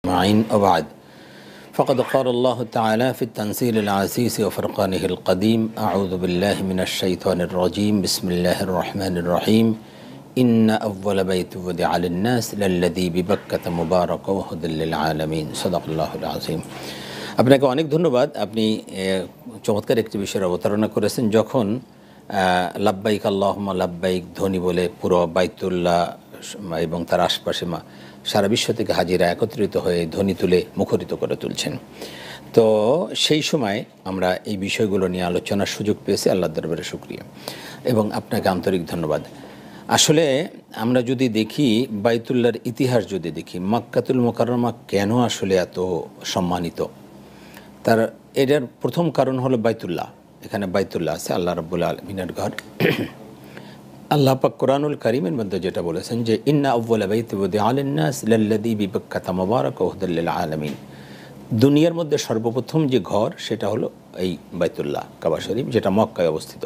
معين وبعد فقد قال الله تعالى في التنزيل العزيز وفرقانه القديم أعوذ بالله من الشيطان الرجيم بسم الله الرحمن الرحيم إن أول بيت وضع للناس للذي ببكة مبارك وهدى للعالمين صدق الله العظيم। আপনাকে অনেক ধন্যবাদ। আপনি চমৎকার একটি বিষয়ের অবতারণা করেছেন। যখন লাব্বাইক আল্লাহুম্মা লাব্বাইক ধ্বনি বলে পুরো বাইতুল্লাহ এবং তার আশপাশে সারা বিশ্ব থেকে হাজিরা একত্রিত হয়ে ধ্বনি তুলে মুখরিত করে তুলছেন, তো সেই সময় আমরা এই বিষয়গুলো নিয়ে আলোচনার সুযোগ পেয়েছি। আল্লাহর দরবারে শুকরিয়া এবং আপনাকে আন্তরিক ধন্যবাদ। আসলে আমরা যদি দেখি বাইতুল্লাহর ইতিহাস, যদি দেখি মক্কাতুল মুকাররমা কেন আসলে এত সম্মানিত, তার এটার প্রথম কারণ হলো বাইতুল্লাহ। এখানে বাইতুল্লাহ আছে, আল্লাহ রাব্বুল আলামিনের ঘর। আল্লাহ পাক কোরআনুল কারীমের মধ্যে যেটা বলেছেন যে ইন্না আউওয়ালা বাইতিন উযিআ লিন-নাস লাল্লাযী বিবাক্কাতা মুবারাকা ওয়া হুদাল লিল আলামিন, দুনিয়ার মধ্যে সর্বপ্রথম যে ঘর সেটা হলো এই বাইতুল্লাহ কাবা শরীফ, যেটা মক্কায় অবস্থিত।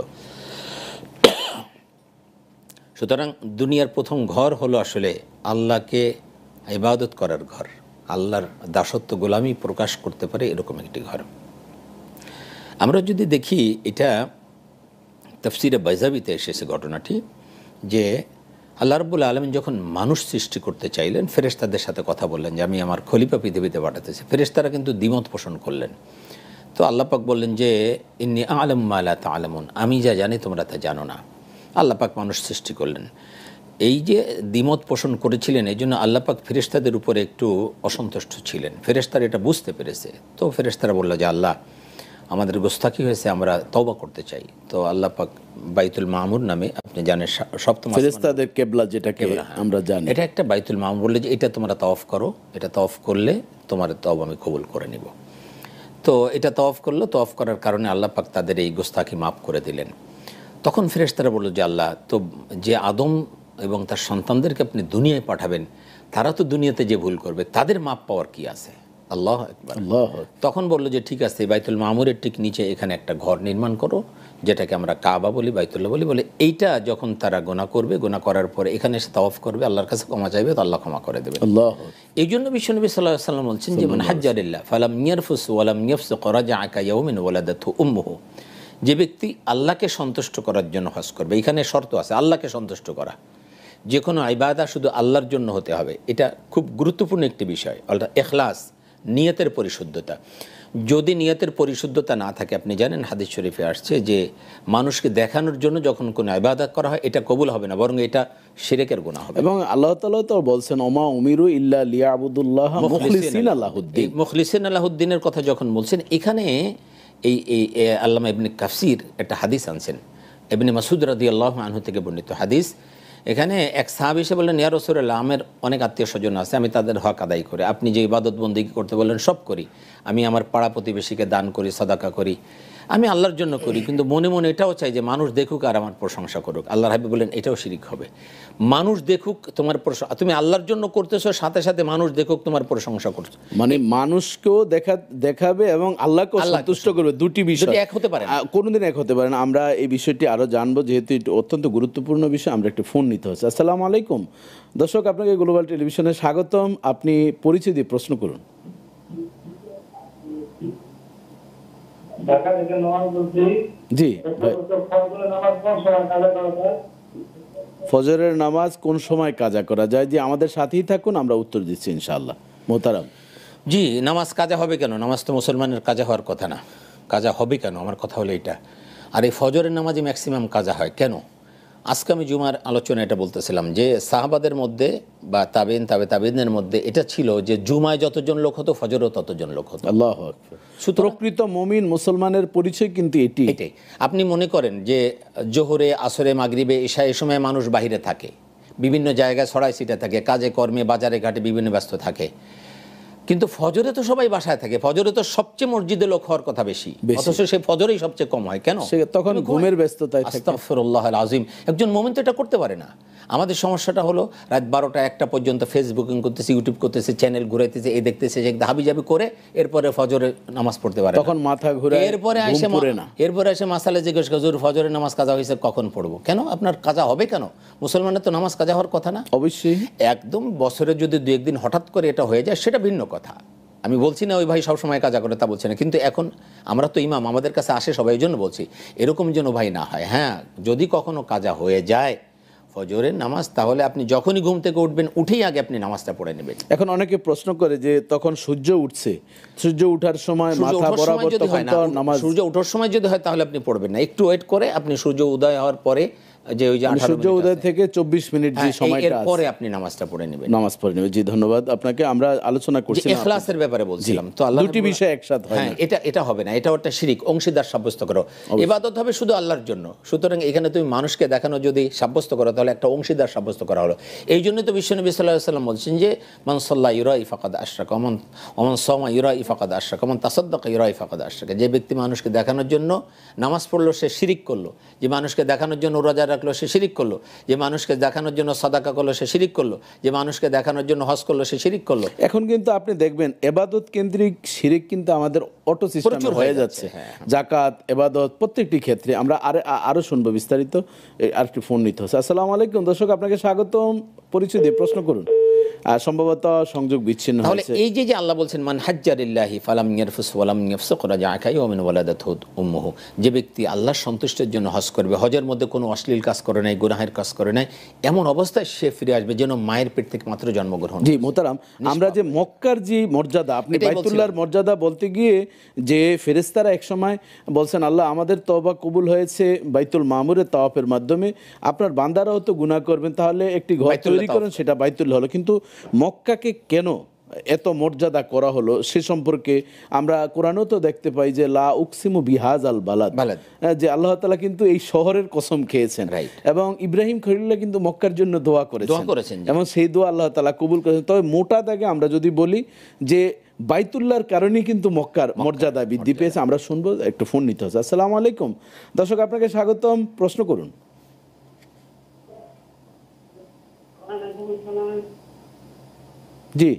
সুতরাং দুনিয়ার প্রথম ঘর হলো আসলে আল্লাহকে ইবাদত করার ঘর, আল্লাহর দাসত্ব গোলামি প্রকাশ করতে পারে এরকম একটি ঘর। আমরা যদি দেখি, এটা তাফসিরে বাইজাবিতে এসেছে ঘটনাটি, যে আল্লাহ রাব্বুল আলামিন যখন মানুষ সৃষ্টি করতে চাইলেন, ফেরেশতাদের সাথে কথা বললেন যে আমি আমার খলিফা পৃথিবীতে পাঠাতেছি। ফেরেশতারা কিন্তু দ্বিমত পোষণ করলেন। তো আল্লাহ পাক বললেন যে ইন্নী আ'লামু মা লা তা'লামুন, আমি যা জানি তোমরা তা জানো না। আল্লাহ পাক মানুষ সৃষ্টি করলেন। এই যে দ্বিমত পোষণ করেছিলেন, এই জন্য আল্লাহ পাক ফেরেশতাদের উপরে একটু অসন্তুষ্ট ছিলেন। ফেরেশতারা এটা বুঝতে পেরেছে। তো ফেরেশতারা বলল যে আল্লাহ, আমাদের গোস্তাকি হয়েছে, আমরা তওবা করতে চাই। তো আল্লাহ পাক বাইতুল মামুর নামে, আপনি জানেন সপ্তম ফেরেশতাদের কিবলা, যেটাকে আমরা জানি, এটা একটা বাইতুল মামুর, বললে যে এটা তোমরা তাওয়াফ করো, এটা তাওয়াফ করলে তোমার তওবা আমি কবুল করে নিব। তো এটা তাওয়াফ করলো, তাওয়াফ করার কারণে আল্লাহ পাক তাদের এই গোস্তাকি মাফ করে দিলেন। তখন ফেরেশতারা বলল যে আল্লাহ, তো যে আদম এবং তার সন্তানদেরকে আপনি দুনিয়ায় পাঠাবেন, তারা তো দুনিয়াতে যে ভুল করবে, তাদের মাপ পাওয়ার কি আছে? আল্লাহু আকবার। তখন বলল যে ঠিক আছে, বাইতুল মামুরের ঠিক নিচে এখানে একটা ঘর নির্মাণ করো, যেটাকে আমরা কাবা বলি, বাইতুল্লাহ বলি। বলে এইটা যখন তারা গুনাহ করবে, গুনাহ করার পরে এখানে এসে তাওয়াফ করবে, আল্লাহর কাছে ক্ষমা চাইবে, তো আল্লাহ ক্ষমা করে দেবে। এই জন্য বিশ্বনবী সাল্লাল্লাহু আলাইহি ওয়াসাল্লাম বলছেন যে মান হাজ্জা লিল্লাহ ফালাম ইয়ারফুস ওয়ালাম ইয়াফসুক রাজা'a কায়াউমিন ওয়ালাদাতহু উম্মুহু, যে ব্যক্তি আল্লাহকে সন্তুষ্ট করার জন্য হজ করবে, এখানে শর্ত আছে আল্লাহকে সন্তুষ্ট করা, যে কোনো ইবাদত শুধু আল্লাহর জন্য হতে হবে। এটা খুব গুরুত্বপূর্ণ একটি বিষয়, অর্থাৎ ইখলাস, নিয়তের পরিশুদ্ধতা। যদি নিয়তের পরিশুদ্ধতা না থাকে, আপনি জানেন হাদিস শরীফে আসছে যে মানুষকে দেখানোর জন্য যখন কোনো ইবাদত করা হয়, এটা কবুল হবে না, বরং এটা শিরকের গুনাহ হবে। এবং আল্লাহ তাআলা তো বলছেন ওমা উমিরু ইল্লা লিয়াবুদুল্লাহ মুখলিসিনা লাহুদ্দিন, মুখলিসিনা লাহুদ্দিনের কথা যখন বলছেন, এখানে এই আল্লামা ইবনে কাসির একটা হাদিস আনছেন, ইবনে মাসউদ রাদিয়াল্লাহু আনহু থেকে বর্ণিত হাদিস। এখানে এক সাহাবী এসে বললেন, ইয়া রাসূলুল্লাহ, আমার অনেক আত্মীয় স্বজন আছে, আমি তাদের হক আদায় করি, আপনি যে ইবাদত বন্দেগী করতে বললেন সব করি, আমি আমার পাড়া প্রতিবেশীকে দান করি, সাদাকা করি, আমি আল্লাহর জন্য করি, কিন্তু মনে মনে এটাও চাই যে মানুষ দেখুক আর আমার প্রশংসা করুক। আল্লাহর হাবিব বললেন এটাও শিরক হবে। মানুষ দেখুক তোমার প্রশংসা, তুমি আল্লাহর জন্য করতেছো, সাথে সাথে মানুষ দেখুক তোমার প্রশংসা করছো, মানে মানুষকেও দেখাবে এবং আল্লাহকেও সন্তুষ্ট করবে, দুটি বিষয় এক হতে পারে না, কোনোদিন এক হতে পারে না। আমরা এই বিষয়টি আরো জানবো, যেহেতু এটা অত্যন্ত গুরুত্বপূর্ণ বিষয়। আমরা একটি ফোন নিতে হচ্ছে। আসসালামু আলাইকুম দর্শক, আপনাকে গ্লোবাল টেলিভিশনে স্বাগতম। আপনি পরিচয় দিয়ে প্রশ্ন করুন। জি, ফজরের নামাজ কোন সময় কাজা করা যায়? যে আমাদের সাথেই থাকুন, আমরা উত্তর দিচ্ছি ইনশাআল্লাহ। মোহতারাম, জি, নামাজ কাজা হবে কেন? নামাজ তো মুসলমানের কাজা হওয়ার কথা না, কাজা হবে কেন? আমার কথা হলো এটা। আর এই ফজরের নামাজই ম্যাক্সিমাম কাজা হয় কেন? আজকে আমি জুমার আলোচনা এটা বলতেছিলাম যে সাহাবাদের মধ্যে বা তাবেইনের মধ্যে এটা ছিল যে জুমায় যতজন লোক হতো, ফজরেও ততজন লোক হতো। আল্লাহু আকবার। প্রকৃত মুমিন মুসলমানের পরিচয় কিন্তু এটাই। আপনি মনে করেন যে জোহরে, আসরে, মাগরিবে, এশা, এই সময় মানুষ বাহিরে থাকে, বিভিন্ন জায়গায় ছড়াই ছিটা থাকে, কাজে কর্মে, বাজারে ঘাটে বিভিন্ন ব্যস্ত থাকে, কিন্তু ফজরে তো সবাই বাসায় থাকে, ফজরে তো সবচেয়ে মসজিদে লোক হওয়ার কথা বেশি, অথচ সেই ফজরেই সবচেয়ে কম হয়। কেন? তখন ঘুমের ব্যস্ততায় থাকে। আস্তাগফিরুল্লাহ আল আযীম। একজন মুমিন তো এটা করতে পারে না। আমাদের সমস্যাটা হলো রাত 12টা 1টা পর্যন্ত ফেসবুকিং করতেছে, ইউটিউব করতেছে, চ্যানেল ঘুরাইতেছে, এই দেখতেছে, যে হাবিজাবি করে এরপরে ফজরে নামাজ পড়তে পারে, তখন মাথা ঘুরায়, এরপরে এসে মাসালে জিজ্ঞেস করে হুজুর ফজরের নামাজ কাজা হয়েছে, কখন পড়বো? কেন? আপনার কাজা হবে কেন? মুসলমানের তো নামাজ কাজা হওয়ার কথা না। অবশ্যই। একদম বছরে যদি 2-1 দিন হঠাৎ করে এটা হয়ে যায়, সেটা ভিন্ন কথা। কথা। আমি বলছি না ওই ভাই সবসময় কাজা করে, তা বলছি না, কিন্তু এখন আমরা তো ইমাম, আমাদের কাছে আসে সবাই, এই জন্য বলছি এরকম যেন ভাই না হয়। হ্যাঁ, যদি কখনো কাজা হয়ে যায় ফজরের নামাজ, তাহলে আপনি যখনই ঘুম থেকে উঠবেন উঠেই আগে আপনি নামাজটা পড়ে নেবেন। এখন অনেকে প্রশ্ন করে যে তখন সূর্য উঠছে, সূর্য ওঠার সময় সূর্য মাথা ওঠার সময় বরাবর যদি তখন হয় না, তো নামাজ, সূর্য ওঠার সময় যদি হয় তাহলে আপনি পড়বেন না, একটু ওয়েট করে আপনি সূর্য উদয় হওয়ার পরে যে ওই যে মানে 18 সূর্য মিনিট উদয় আছে, থেকে 24 মিনিট যে হ্যাঁ, সময়টা এর আছে পরে আপনি নামাজটা পড়ে নেবেন। নামাজ পড়ে নেবে। জি, ধন্যবাদ আপনাকে। আমরা আলোচনা যে করছিলাম ইখলাসের ব্যাপারে বলছিলাম, তো আল্লাহ দুটি বিষয় একসাথে হয় হ্যাঁ, না। এটা হবে না, এটা একটা শিরিক, অংশীদার সাব্যস্ত করো। ইবাদত হবে শুধু আল্লাহর জন্য, সুতরাং এখানে তুমি মানুষকে দেখানো যদি সাব্যস্ত করো তাহলে একটা অংশীদার সাব্যস্ত করা হলো। এই জন্য তো বিশ্বনবী সাল্লাল্লাহু আলাইহি ওয়াসাল্লাম বলছেন যে মান সাল্লা ইউরাই ফাকাদ আশরাকা, ওমান সামা ইউরাই ফাকাদ আশরাকা, ওমান তাসাদ্দাকা ইউরাই ফাকাদ আশরাকা। যে ব্যক্তি মানুষকে দেখানোর জন্য নামাজ পড়লো সে শিরিক করলো, যে মানুষকে দেখানোর জন্য রোজা রাখলো সে শিরিক করলো, যে মানুষকে দেখানোর জন্য সাদাকা করলো সে শিরিক করলো, যে মানুষকে দেখানোর জন্য হজ করলো সে শিরিক করলো। এখন কিন্তু আপনি দেখবেন এবাদত কেন্দ্রিক শিরিক কিন্তু আমাদের অটো সিস্টেমে হয়ে যাচ্ছে। যাকাত, এবাদত প্রত্যেকটি ক্ষেত্রে। আমরা আরো শুনবো বিস্তারিত। আরেকটি ফোন নিতে হচ্ছে। আসসালামু আলাইকুম দর্শক, আপনাকে স্বাগতম। পরিচয় দিয়ে প্রশ্ন করুন। সম্ভবত সংযোগ বিচ্ছিন্ন তাহলে হয়েছে। এই যে আল্লাহ বলছেন মান হাজ্জারিল্লাহি ফালাম ইয়ারফুস ওয়ালাম ইয়াফসুক রাজা ইয়াউমিন ওয়ালাদাতহু উম্মুহু, যে ব্যক্তি আল্লাহর সন্তুষ্টির জন্য হজ করবে, হজের মধ্যে কোনো অশ্লীল কাজ করে নাই, গুনাহের কাজ করে নাই, এমন অবস্থায় সে ফিরে আসবে যেন মায়ের পেট থেকে মাত্র জন্মগ্রহণ। জি মোহতারাম, আমরা যে মক্কার যে মর্যাদা, আপনি বাইতুল্লাহর মর্যাদা বলতে গিয়ে যে ফেরেশতারা একসময় বলছেন আল্লাহ আমাদের তওবা কবুল হয়েছে বাইতুল মামুরের তাওয়াফের মাধ্যমে, আপনার বান্দারাও তো গুনাহ করবেন, তাহলে একটি ঘর তৈরি করেন, সেটা বাইতুল্লাহ হলো। কিন্তু মক্কাকে কেন এত মর্যাদা করা হলো সে সম্পর্কে আমরা কোরআনেও তো দেখতে পাই যে লা উকসিমু বিহাযাল বালাদ, যে আল্লাহ তাআলা কিন্তু এই শহরের কসম খেয়েছেন, এবং ইব্রাহিম খলিলুল্লাহ কিন্তু মক্কার জন্য দোয়া করেছেন এবং সেই দোয়া আল্লাহ তাআলা কবুল করেছেন। তবে মোটা দাগে আমরা যদি বলি যে বাইতুল্লাহর কারণেই কিন্তু মক্কার মর্যাদা বৃদ্ধি পেয়েছে। আমরা শুনবো, একটু ফোন নিতে হচ্ছে। আসসালামু আলাইকুম দর্শক, আপনাকে স্বাগতম। প্রশ্ন করুন। জি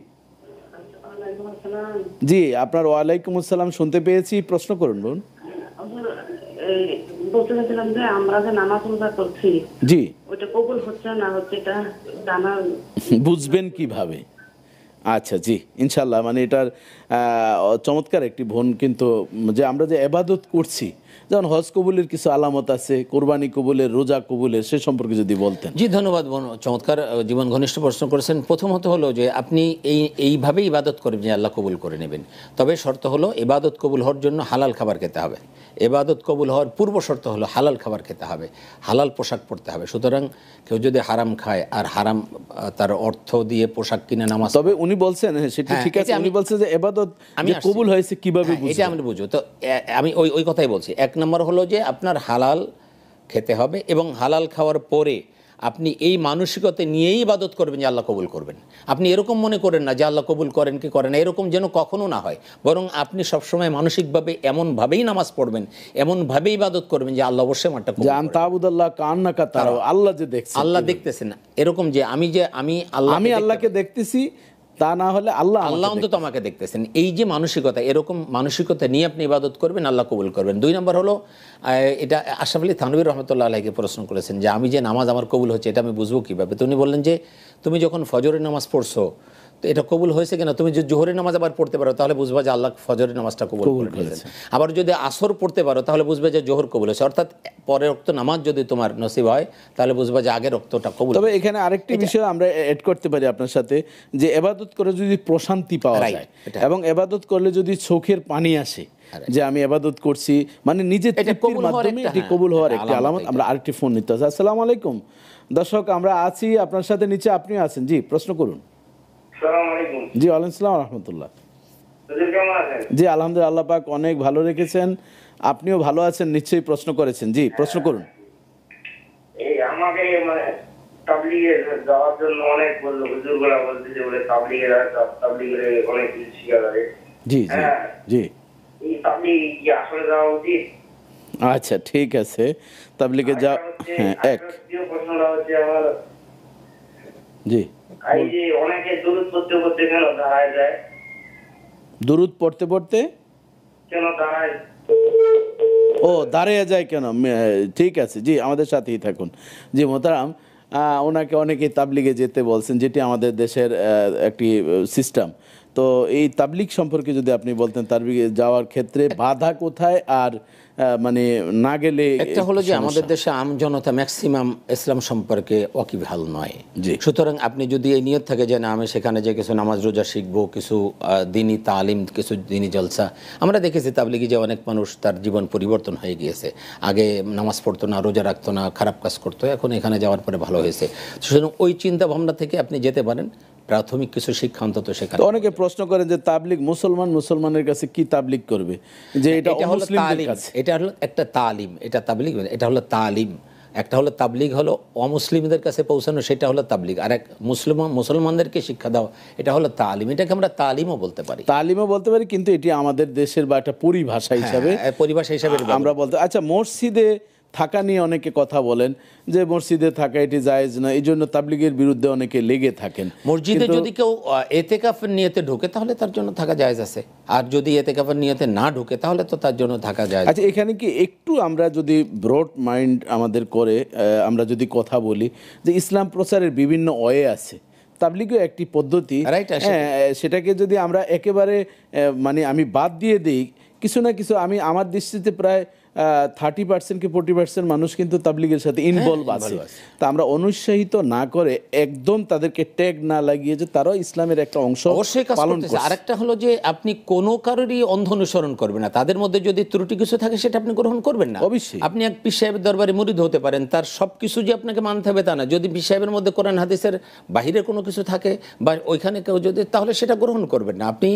জি, আপনার ওয়ালাইকুম আসসালাম শুনতে পেয়েছি, প্রশ্ন করুন বোন। বলতে চাইছিলাম যে আমরা যে নামাজ রোজা করছি, জি, ওটা কবুল হচ্ছে না হচ্ছে, এটা জানা বুঝবেন কিভাবে? আচ্ছা, জি ইনশাল্লাহ, মানে এটার চমৎকার একটি বোন, কিন্তু যে আমরা যে ইবাদত করছি, যেমন হজ কবুলের কিছু আলামত আছে, কোরবানি কবুলের, রোজা কবুলের, সে সম্পর্কে যদি বলতেন। জি ধন্যবাদ বোন, চমৎকার জীবন ঘনিষ্ঠ প্রশ্ন করেছেন। প্রথমত হলো যে আপনি এইভাবেই ইবাদত করবেন যে আল্লাহ কবুল করে নেবেন, তবে শর্ত হলো ইবাদত কবুল হওয়ার জন্য হালাল খাবার খেতে হবে। ইবাদত কবুল হওয়ার পূর্ব শর্ত হলো হালাল খাবার খেতে হবে, হালাল পোশাক পরতে হবে। সুতরাং কেউ যদি হারাম খায় আর হারাম তার অর্থ দিয়ে পোশাক কিনে নামাজ, তবে উনি বলছেন সেটা ঠিক আছে, উনি বলছেন যে ইবাদত যে কবুল হয়েছে কিভাবে বুঝবেন, এটা আমরা বুঝবো। তো আমি ওই কথাই বলছি। এক নম্বর হলো যে আপনার হালাল খেতে হবে, এবং হালাল খাওয়ার পরে আপনি এই মানসিকতা নিয়েই ইবাদত করবেন যে আল্লাহ কবুল করবেন। আপনি এরকম মনে করেন না যে আল্লাহ কবুল করেন কি করেন না, এরকম যেন কখনো না হয়, বরং আপনি সবসময় মানসিকভাবে এমনভাবেই নামাজ পড়বেন, এমনভাবেই ইবাদত করবেন যে আল্লাহ অবশ্যই আমারটা কবুল করবেন। তাবুদাল্লাহ কান্নাকা তারাও, আল্লাহ যে দেখছেন, আল্লাহ দেখতেছেন না, এরকম যে আমি আল্লাহকে দেখতেছি, তা না হলে আল্লাহ অন্তত আমাকে দেখতেছেন। এই যে মানসিকতা, এরকম মানসিকতা নিয়ে আপনি ইবাদত করবেন, আল্লাহ কবুল করবেন। দুই নম্বর হলো, এটা আশরাফ আলী থানভী রহমতুল্লাহ আলাইকে প্রশ্ন করেছেন যে আমি যে নামাজ আমার কবুল হচ্ছে এটা আমি বুঝবো কীভাবে? তো উনি বললেন যে তুমি যখন ফজরের নামাজ পড়ছো তো এটা কবুল হয়েছে কিনা, তুমি যদি জোহরের নামাজ আবার পড়তে পারো তাহলে বুঝবা যে আল্লাহ ফজরের নামাজটা কবুল করে নিয়েছেন। আবার যদি আসর পড়তে পারো তাহলে বুঝবে যে জোহর কবুল হয়েছে, অর্থাৎ পরের রক্ত নামাজ যদি তোমার নসিব হয় তাহলে বুঝবা যে আগের রক্তটা কবুল। তবে এখানে আরেকটি বিষয় আমরা এড করতে পারি আপনার সাথে, যে ইবাদত করে যদি প্রশান্তি পাওয়া যায় এবং ইবাদত করলে যদি চোখের পানি আসে যে আমি ইবাদত করছি, মানে নিজের তৃপ্তির মাধ্যমে এটি কবুল হওয়ার একটি আলামত। আমরা আরেকটি ফোন নিতে হবে। আসসালামু আলাইকুম দর্শক, আমরা আছি আপনার সাথে, নিচে আপনিও আছেন। জি, প্রশ্ন করুন। জি, ওয়ালাইকুম আসসালাম রাহমাতুল্লাহ। জি আলহামদুলিল্লাহ, আল্লাহ পাক অনেক ভালো রেখেছেন, আপনিও ভালো আছেন নিশ্চয়ই, প্রশ্ন করেছেন। জি, প্রশ্ন করুন। এই আমাকে মানে তাবলীগে যাওয়ার জন্য অনেক বললো, হুজুরগুলা বলতে যে বলে তাবলীগের অনেক কিছু শিখা যাবে। জি জি জি, এই তাবলীগ কি আসলে যাওয়া উচিত? আচ্ছা ঠিক আছে, তাবলীগে যাও। হ্যাঁ, এক প্রশ্নটা হচ্ছে আমার, জি, এই যে অনেকে দুরূদ পড়তে পড়তে কেন দাঁড়ায় যায়? দুরূদ পড়তে পড়তে কেন দাঁড়ায়? ও দাঁড়িয়ে যায় কেন? ঠিক আছে, জি আমাদের সাথেই থাকুন। জি মোহতারাম, ওনাকে অনেকেই তাবলীগে যেতে বলছেন, যেটি আমাদের দেশের একটি সিস্টেম তো এই তাবলিগ সম্পর্কে যদি আপনি বলতেন, তাবলিগে যাওয়ার ক্ষেত্রে বাধা কোথায়, আর মানে না গেলে একটা হলো যে সমস্যা? আমাদের দেশে আম জনতা ম্যাক্সিমাম ইসলাম সম্পর্কে ওয়াকিবহাল নয়। জি। সুতরাং আপনি যদি এই নিয়ত থাকে যে না আমি সেখানে যে কিছু নামাজ রোজা শিখবো, কিছু দিনী তালিম, কিছু দিনী জলসা, আমরা দেখেছি তাবলিগি যে অনেক মানুষ তার জীবন পরিবর্তন হয়ে গিয়েছে। আগে নামাজ পড়তো না, রোজা রাখতো না, খারাপ কাজ করতো, এখন এখানে যাওয়ার পরে ভালো হয়েছে। সুতরাং ওই চিন্তা ভাবনা থেকে আপনি যেতে পারেন, প্রাথমিক কিছু শিক্ষা অন্তত সেখানে। তো অনেকে প্রশ্ন করেন যে তাবলিগ মুসলমানের কাছে কি তাবলিগ করবে, যে এটা এটা হলো অমুসলিমদের তালিম, কাছে। এটা হলো একটা তালিম, এটা তাবলিগ, এটা হলো তালিম। একটা হলো তাবলিগ হলো অমুসলিমদের কাছে পৌঁছানো, সেটা হলো তাবলিগ। আর এক মুসলমানদেরকে শিক্ষা দাও, এটা হলো তালিম। এটাকে আমরা তালিমও বলতে পারি। তালিমও বলতে পারি, কিন্তু এটি আমাদের দেশের বা একটা পরিভাষা হিসাবে, পরিভাষা হিসাবে আমরা বলতে। আচ্ছা, মসজিদে থাকা নিয়ে অনেকে কথা বলেন যে মসজিদে থাকা এটি জায়েজ না, এই জন্য তাবলিগের বিরুদ্ধে অনেকে লেগে থাকেন। মসজিদে যদি কেউ এতেকাফের নিয়তে ঢোকে তাহলে তার জন্য থাকা জায়েজ আছে, আর যদি এতেকাফের নিয়তে না ঢোকে তাহলে তো তার জন্য থাকা জায়েজ। আচ্ছা, এখানে কি একটু আমরা যদি ব্রড মাইন্ড আমাদের করে আমরা যদি কথা বলি যে ইসলাম প্রচারের বিভিন্ন ওয়ে আছে, তাবলিগও একটি পদ্ধতি, সেটাকে যদি আমরা একেবারে মানে আমি বাদ দিয়ে দিই, কিছু না কিছু, আমি আমার দৃষ্টিতে প্রায় 30% কি 40% মানুষ কিন্তু তাবলিগের সাথে ইনভলভ আছে। তা আমরা অনুৎসাহিত না করে একদম তাদেরকে ট্যাগ না লাগিয়ে যে তারাও ইসলামের একটা অংশ পালন করছে। আরেকটা হলো যে আপনি কোনো কারোরই অন্ধ অনুসরণ করবেন না, তাদের মধ্যে যদি ত্রুটি কিছু থাকে সেটা আপনি গ্রহণ করবেন না। অবশ্যই আপনি এক পীর সাহেবের দরবারে মুরিদ হতে পারেন, তার সব কিছু যে আপনাকে মানতে হবে তা না। যদি পীর সাহেবের মধ্যে কোরআন হাদিসের বাহিরে কোনো কিছু থাকে বা ওইখানে কেউ যদি, তাহলে সেটা গ্রহণ করবেন না। আপনি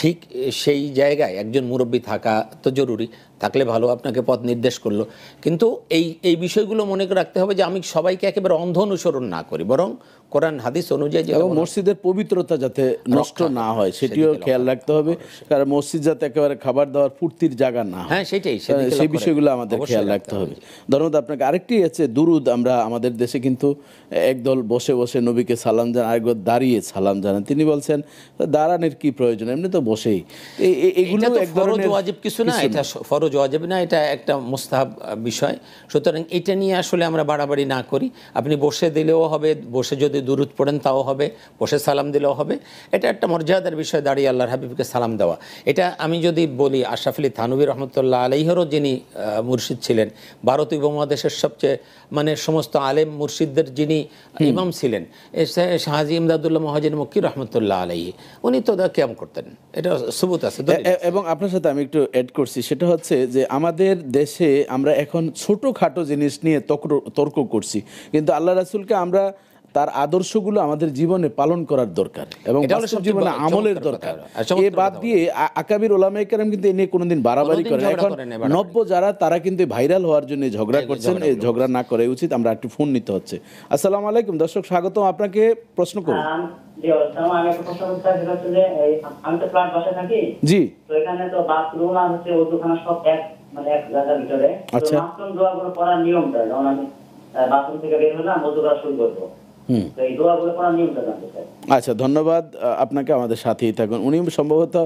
ঠিক সেই জায়গায় একজন মুরব্বী থাকা তো জরুরি, থাকলে ভালো, আপনাকে পথ নির্দেশ করলো। কিন্তু এই বিষয়গুলো মনে রাখতে হবে যে আমি সবাইকে একেবারে অন্ধ অনুসরণ না করি, বরং কোরআন হাদিস অনুযায়ী, এবং মসজিদের পবিত্রতা যাতে নষ্ট না হয় সেটিও খেয়াল রাখতে হবে। কারণ মসজিদ যাতে একেবারে খাবার দাবার ফুর্তির জায়গা না হয়, সেই বিষয়গুলো আমাদের খেয়াল রাখতে হবে। ধন্যবাদ আপনাকে। আরেকটি আছে দুরুদ। আমরা আমাদের দেশে কিন্তু একদল বসে বসে নবীকে সালাম জানান, আরেকদল দাঁড়িয়ে সালাম জানান। তিনি বলছেন দাঁড়ানোর কি প্রয়োজন, এমনি তো বসেই। এগুলো এক ধরনের ওয়াজিব কিছু না, এটা ফরজ ওয়াজিব না, এটা একটা মুস্তাহাব বিষয়। সুতরাং এটা নিয়ে আসলে আমরা বাড়াবাড়ি না করি। আপনি বসে দিলেও হবে, বসে যদি দুরুদ পড়েন তাও হবে, বসে সালাম দিলেও হবে। এটা একটা মর্যাদার বিষয়, দাঁড়িয়ে আল্লাহর হাবিবকে সালাম দেওয়া। এটা আমি যদি বলি, আশরাফ আলী থানভী রহমতুল্লাহ আলাইহিরও যিনি মুর্শিদ ছিলেন, ভারতীয় উপমহাদেশের সবচেয়ে মানে সমস্ত আলেম মুর্শিদদের যিনি ইমাম ছিলেন, শাহজি ইমদাদুল্লাহ মহাজির মক্কি রহমতুল্লাহ আলাইহি, উনি তো কিয়াম করতেন, এটা সুবুত আছে। এবং আপনার সাথে আমি একটু অ্যাড করছি, সেটা হচ্ছে যে আমাদের দেশে আমরা এখন ছোটোখাটো জিনিস নিয়ে তর্ক করছি, কিন্তু আল্লাহ রাসূলকে আমরা তার আদর্শগুলো আমাদের জীবনে পালন করার দরকার এবং বাস্তব জীবনে আমলের দরকার। এ বাদ দিয়ে আকাবির ওলামায়ে কেরাম কিন্তু এ নিয়ে কোনোদিন বাড়াবাড়ি করে না। এখন নব্য যারা, তারা কিন্তু ভাইরাল হওয়ার জন্য ঝগড়া করছেন। এই ঝগড়া না করে উচিত। আমরা একটু ফোন নিতে হচ্ছে। আসসালামু আলাইকুম দর্শক, স্বাগতম আপনাকে। প্রশ্ন করুন। আমি তো ফ্ল্যাট বাসায় থাকি। জি। তো এখানে তো বাথরুম আর হচ্ছে ওযুখানা সব এক জায়গার ভিতরে। আচ্ছা। বাথরুম দোয়াগুলো পড়ার নিয়মটা, যখন আমি বাথরুম থেকে বের হলাম ওযু করা শুরু করবো, তো এই দোয়াগুলো পড়ার নিয়মটা জানতে চাই। আচ্ছা, ধন্যবাদ আপনাকে। আমাদের সাথেই থাকুন। উনি সম্ভবত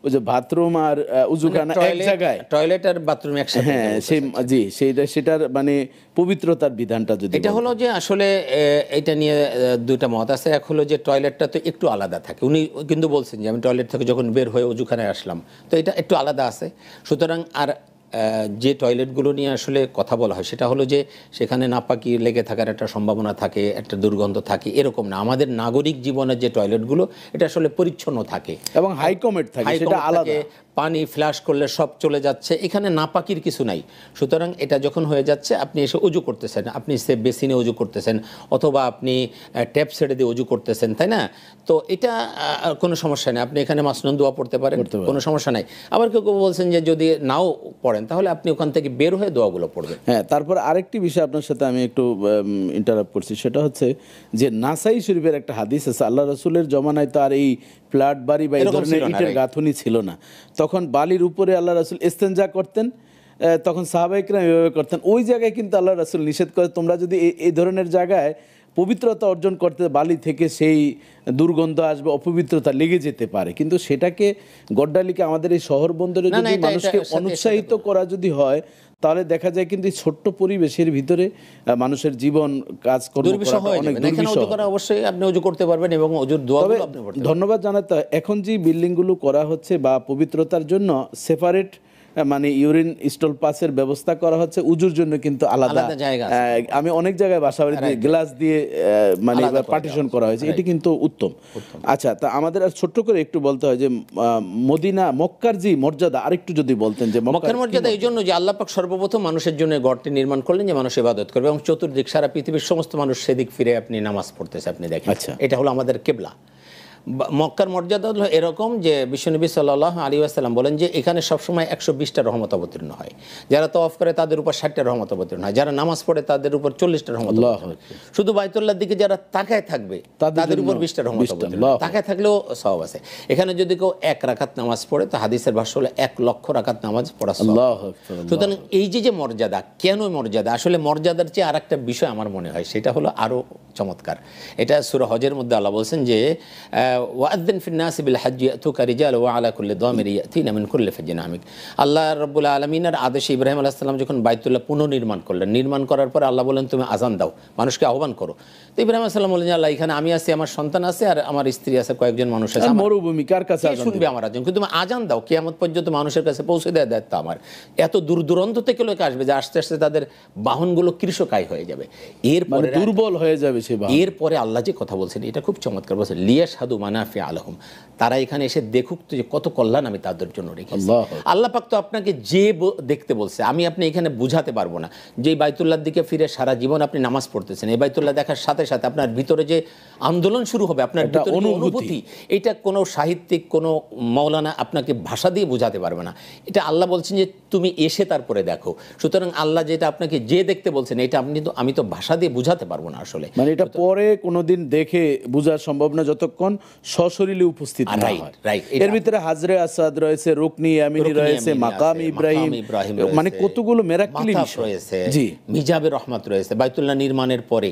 ওই যে বাথরুম আর উযুখানা এক জায়গায়, টয়লেট আর বাথরুম একসাথে, হ্যাঁ সেই জি, সেটার মানে পবিত্রতার বিধানটা যদি এটা হলো যে আসলে এটা নিয়ে দুইটা মত আছে। এক হলো যে টয়লেটটা তো একটু আলাদা থাকে, উনি কিন্তু বলছেন যে আমি টয়লেট থেকে যখন বের হয়ে উযুখানায় আসলাম, তো এটা একটু আলাদা আছে। সুতরাং আর যে টয়লেটগুলো নিয়ে আসলে কথা বলা হয় সেটা হলো যে সেখানে নাপাকি লেগে থাকার একটা সম্ভাবনা থাকে, একটা দুর্গন্ধ থাকে, এরকম না। আমাদের নাগরিক জীবনের যে টয়লেটগুলো এটা আসলে পরিচ্ছন্ন থাকে এবং হাইকমেট থাকে, সেটা আলাদা। পানি ফ্ল্যাশ করলে সব চলে যাচ্ছে, এখানে নাপাকির কিছু নাই। সুতরাং এটা যখন হয়ে যাচ্ছে, আপনি এসে উজু করতেছেন, আপনি সে বেসিনে উজু করতেছেন অথবা আপনি ট্যাপ ছেড়ে দিয়ে উজু করতেছেন, তাই না? তো এটা কোনো সমস্যা নেই, আপনি এখানে মাসনুন দোয়া পড়তে পারেন, কোনো সমস্যা নাই। আবার কেউ কেউ বলছেন যে যদি নাও পড়েন তাহলে আপনি ওখান থেকে বের হয়ে দোয়াগুলো পড়বেন। হ্যাঁ, তারপর আরেকটি বিষয় আপনার সাথে আমি একটু ইন্টারাপ্ট করছি, সেটা হচ্ছে যে নাসাই শরীফের একটা হাদিস আছে, আল্লাহ রাসূলের জমানায় তো আর এই ফ্ল্যাট বাড়ি বা এই ধরনের ইটের গাঁথনি ছিল না। তখন বালির উপরে আল্লাহ রাসূল ইস্তেনজা করতেন, তখন সাহাবায়ে কেরাম এভাবে করতেন। ওই জায়গায় কিন্তু আল্লাহ রাসূল নিষেধ করে, তোমরা যদি এই ধরনের জায়গায় পবিত্রতা অর্জন করতে, বালি থেকে সেই দুর্গন্ধ আসবে, অপবিত্রতা লেগে যেতে পারে। কিন্তু সেটাকে গড্ডালিকে আমাদের এই শহর বন্দরে যদি মানুষকে অনুৎসাহিত করা যদি হয়, তাহলে দেখা যায় কিন্তু এই ছোট্ট পরিবেশের ভিতরে মানুষের জীবন কাজকর্ম দুর্বিষহ হয়ে অনেক যাবে। এখানে অজু করা অবশ্যই আপনি অজু করতে পারবেন এবং অজুর দোয়াগুলো আপনি পড়তে পারবেন। ধন্যবাদ জানাতে হয়। এখন যে বিল্ডিংগুলো করা হচ্ছে বা পবিত্রতার জন্য সেপারেট মানে ইউরিন স্টল পাসের ব্যবস্থা করা হচ্ছে, উজুর জন্য কিন্তু আলাদা জায়গা আমি অনেক জায়গায় বাসা বাড়িতে গ্লাস দিয়ে মানে পার্টিশন করা হয়েছে, এটি কিন্তু উত্তম। আচ্ছা, তা আমাদের আর ছোট্ট করে একটু বলতে হয় যে মদিনা মক্কার যে মর্যাদা আরেকটু যদি বলতেন। যে মক্কার মর্যাদা এই জন্য যে আল্লাহ পাক সর্বপ্রথম মানুষের জন্য ঘরটি নির্মাণ করলেন যে মানুষ ইবাদত করবে এবং চতুর্দিক সারা পৃথিবীর সমস্ত মানুষ সেদিক ফিরে আপনি নামাজ পড়তেছে, আপনি দেখেন। আচ্ছা, এটা হলো আমাদের কিবলা। মক্কার মর্যাদা হলো এরকম যে বিশ্বনবী সাল্লাল্লাহু আলাইহি ওয়াসাল্লাম বলেন যে এখানে সবসময় 120টা রহমত অবতীর্ণ হয়। যারা তওয়াফ করে তাদের উপর 60টা রহমত অবতীর্ণ হয়, যারা নামাজ পড়ে তাদের উপর 40টা রহমত অবতীর্ণ হয়। শুধু বাইতুল্লাহর দিকে যারা তাকায় থাকবে তাদের উপর 20টা রহমত অবতীর্ণ হয়। তাকায় থাকলেও সওয়াব আছে। এখানে যদি কেউ 1 রাকাত নামাজ পড়ে তো হাদিসের ভাষ্য হলো 1 লক্ষ রাকাত নামাজ পড়া সওয়াব। সুতরাং এই যে মর্যাদা, কেন মর্যাদা, আসলে মর্যাদার চেয়ে আরেকটা বিষয় আমার মনে হয় সেটা হলো আরো চমৎকার। এটা সূরা হজের মধ্যে আল্লাহ বলছেন যে ওয়াআযিন ফিন নাসি বিল হাজ্জি ইয়াতুকা রিজাল ওয়া আলা কুল্লি দামির ইয়াতিনা মিন কুল্লি ফাজ্জিন আমিক। আল্লাহ রাব্বুল আলামিনের আদেশে ইব্রাহিম আলাইহিস সালাম যখন বাইতুল্লাহ পুনর্নির্মাণ করলেন, নির্মাণ করার পরে আল্লাহ বলেন তুমি আযান দাও, মানুষকে আহ্বান করো। তো ইব্রাহিম আলাইহিস সালাম বললেন আল্লাহ এখানে আমি আছি, আমার সন্তান আছে আর আমার স্ত্রী আছে, কয়েকজন মানুষ আছে, মরুভূমি, কার কাছে আযান শুনবে আমার আযান? কিন্তু তুমি আযান দাও, কিয়ামত পর্যন্ত মানুষের কাছে পৌঁছে দেওয়ার দায়িত্ব আমার। এত দূর দূরান্ত থেকে লোক আসবে যে আস্তে আস্তে তাদের বাহনগুলো কৃষকায় হয়ে যাবে, এরপরে দুর্বল হয়ে যাবে সে বাহন। এরপরে আল্লাহ যে কথা বলছেন এটা খুব চমৎকার বলছেন, লিয়াশহাদু মানাফিআ লাহুম, তারা এখানে এসে দেখুক তো যে কত কল্যাণ আমি তাদের জন্য রেখেছি। আল্লাহ পাক তো আপনাকে যে দেখতে বলছে, আমি আপনি এখানে বুঝাতে পারবো না যে বাইতুল্লাহর দিকে ফিরে সারা জীবন আপনি নামাজ পড়তেছেন, এই বাইতুল্লাহ দেখার সাথে সাথে আপনার ভিতরে যে আন্দোলন শুরু হবে, আপনার ভিতরে অনুভূতি, এটা কোনো সাহিত্যিক কোনো মাওলানা আপনাকে ভাষা দিয়ে বোঝাতে পারবে না। এটা আল্লাহ বলছেন যে তুমি এসে তারপরে দেখো। সুতরাং আল্লাহ যেটা আপনাকে যে দেখতে বলছেন এটা আমি তো ভাষা দিয়ে বুঝাতে পারবো না আসলে, মানে এটা পরে কোনোদিন দেখে বোঝা সম্ভব না যতক্ষণ সশরীরে উপস্থিত না হয়। এর ভিতরে হাজরে আসাদ রয়েছে, রুকনি ইয়ামিনি রয়েছে, মাকাম ইব্রাহিম, মানে কতগুলো মিরাক্কেলি বিষয় রয়েছে, জি, মিজাবে রহমত রয়েছে। বাইতুল্লাহ নির্মাণের পরে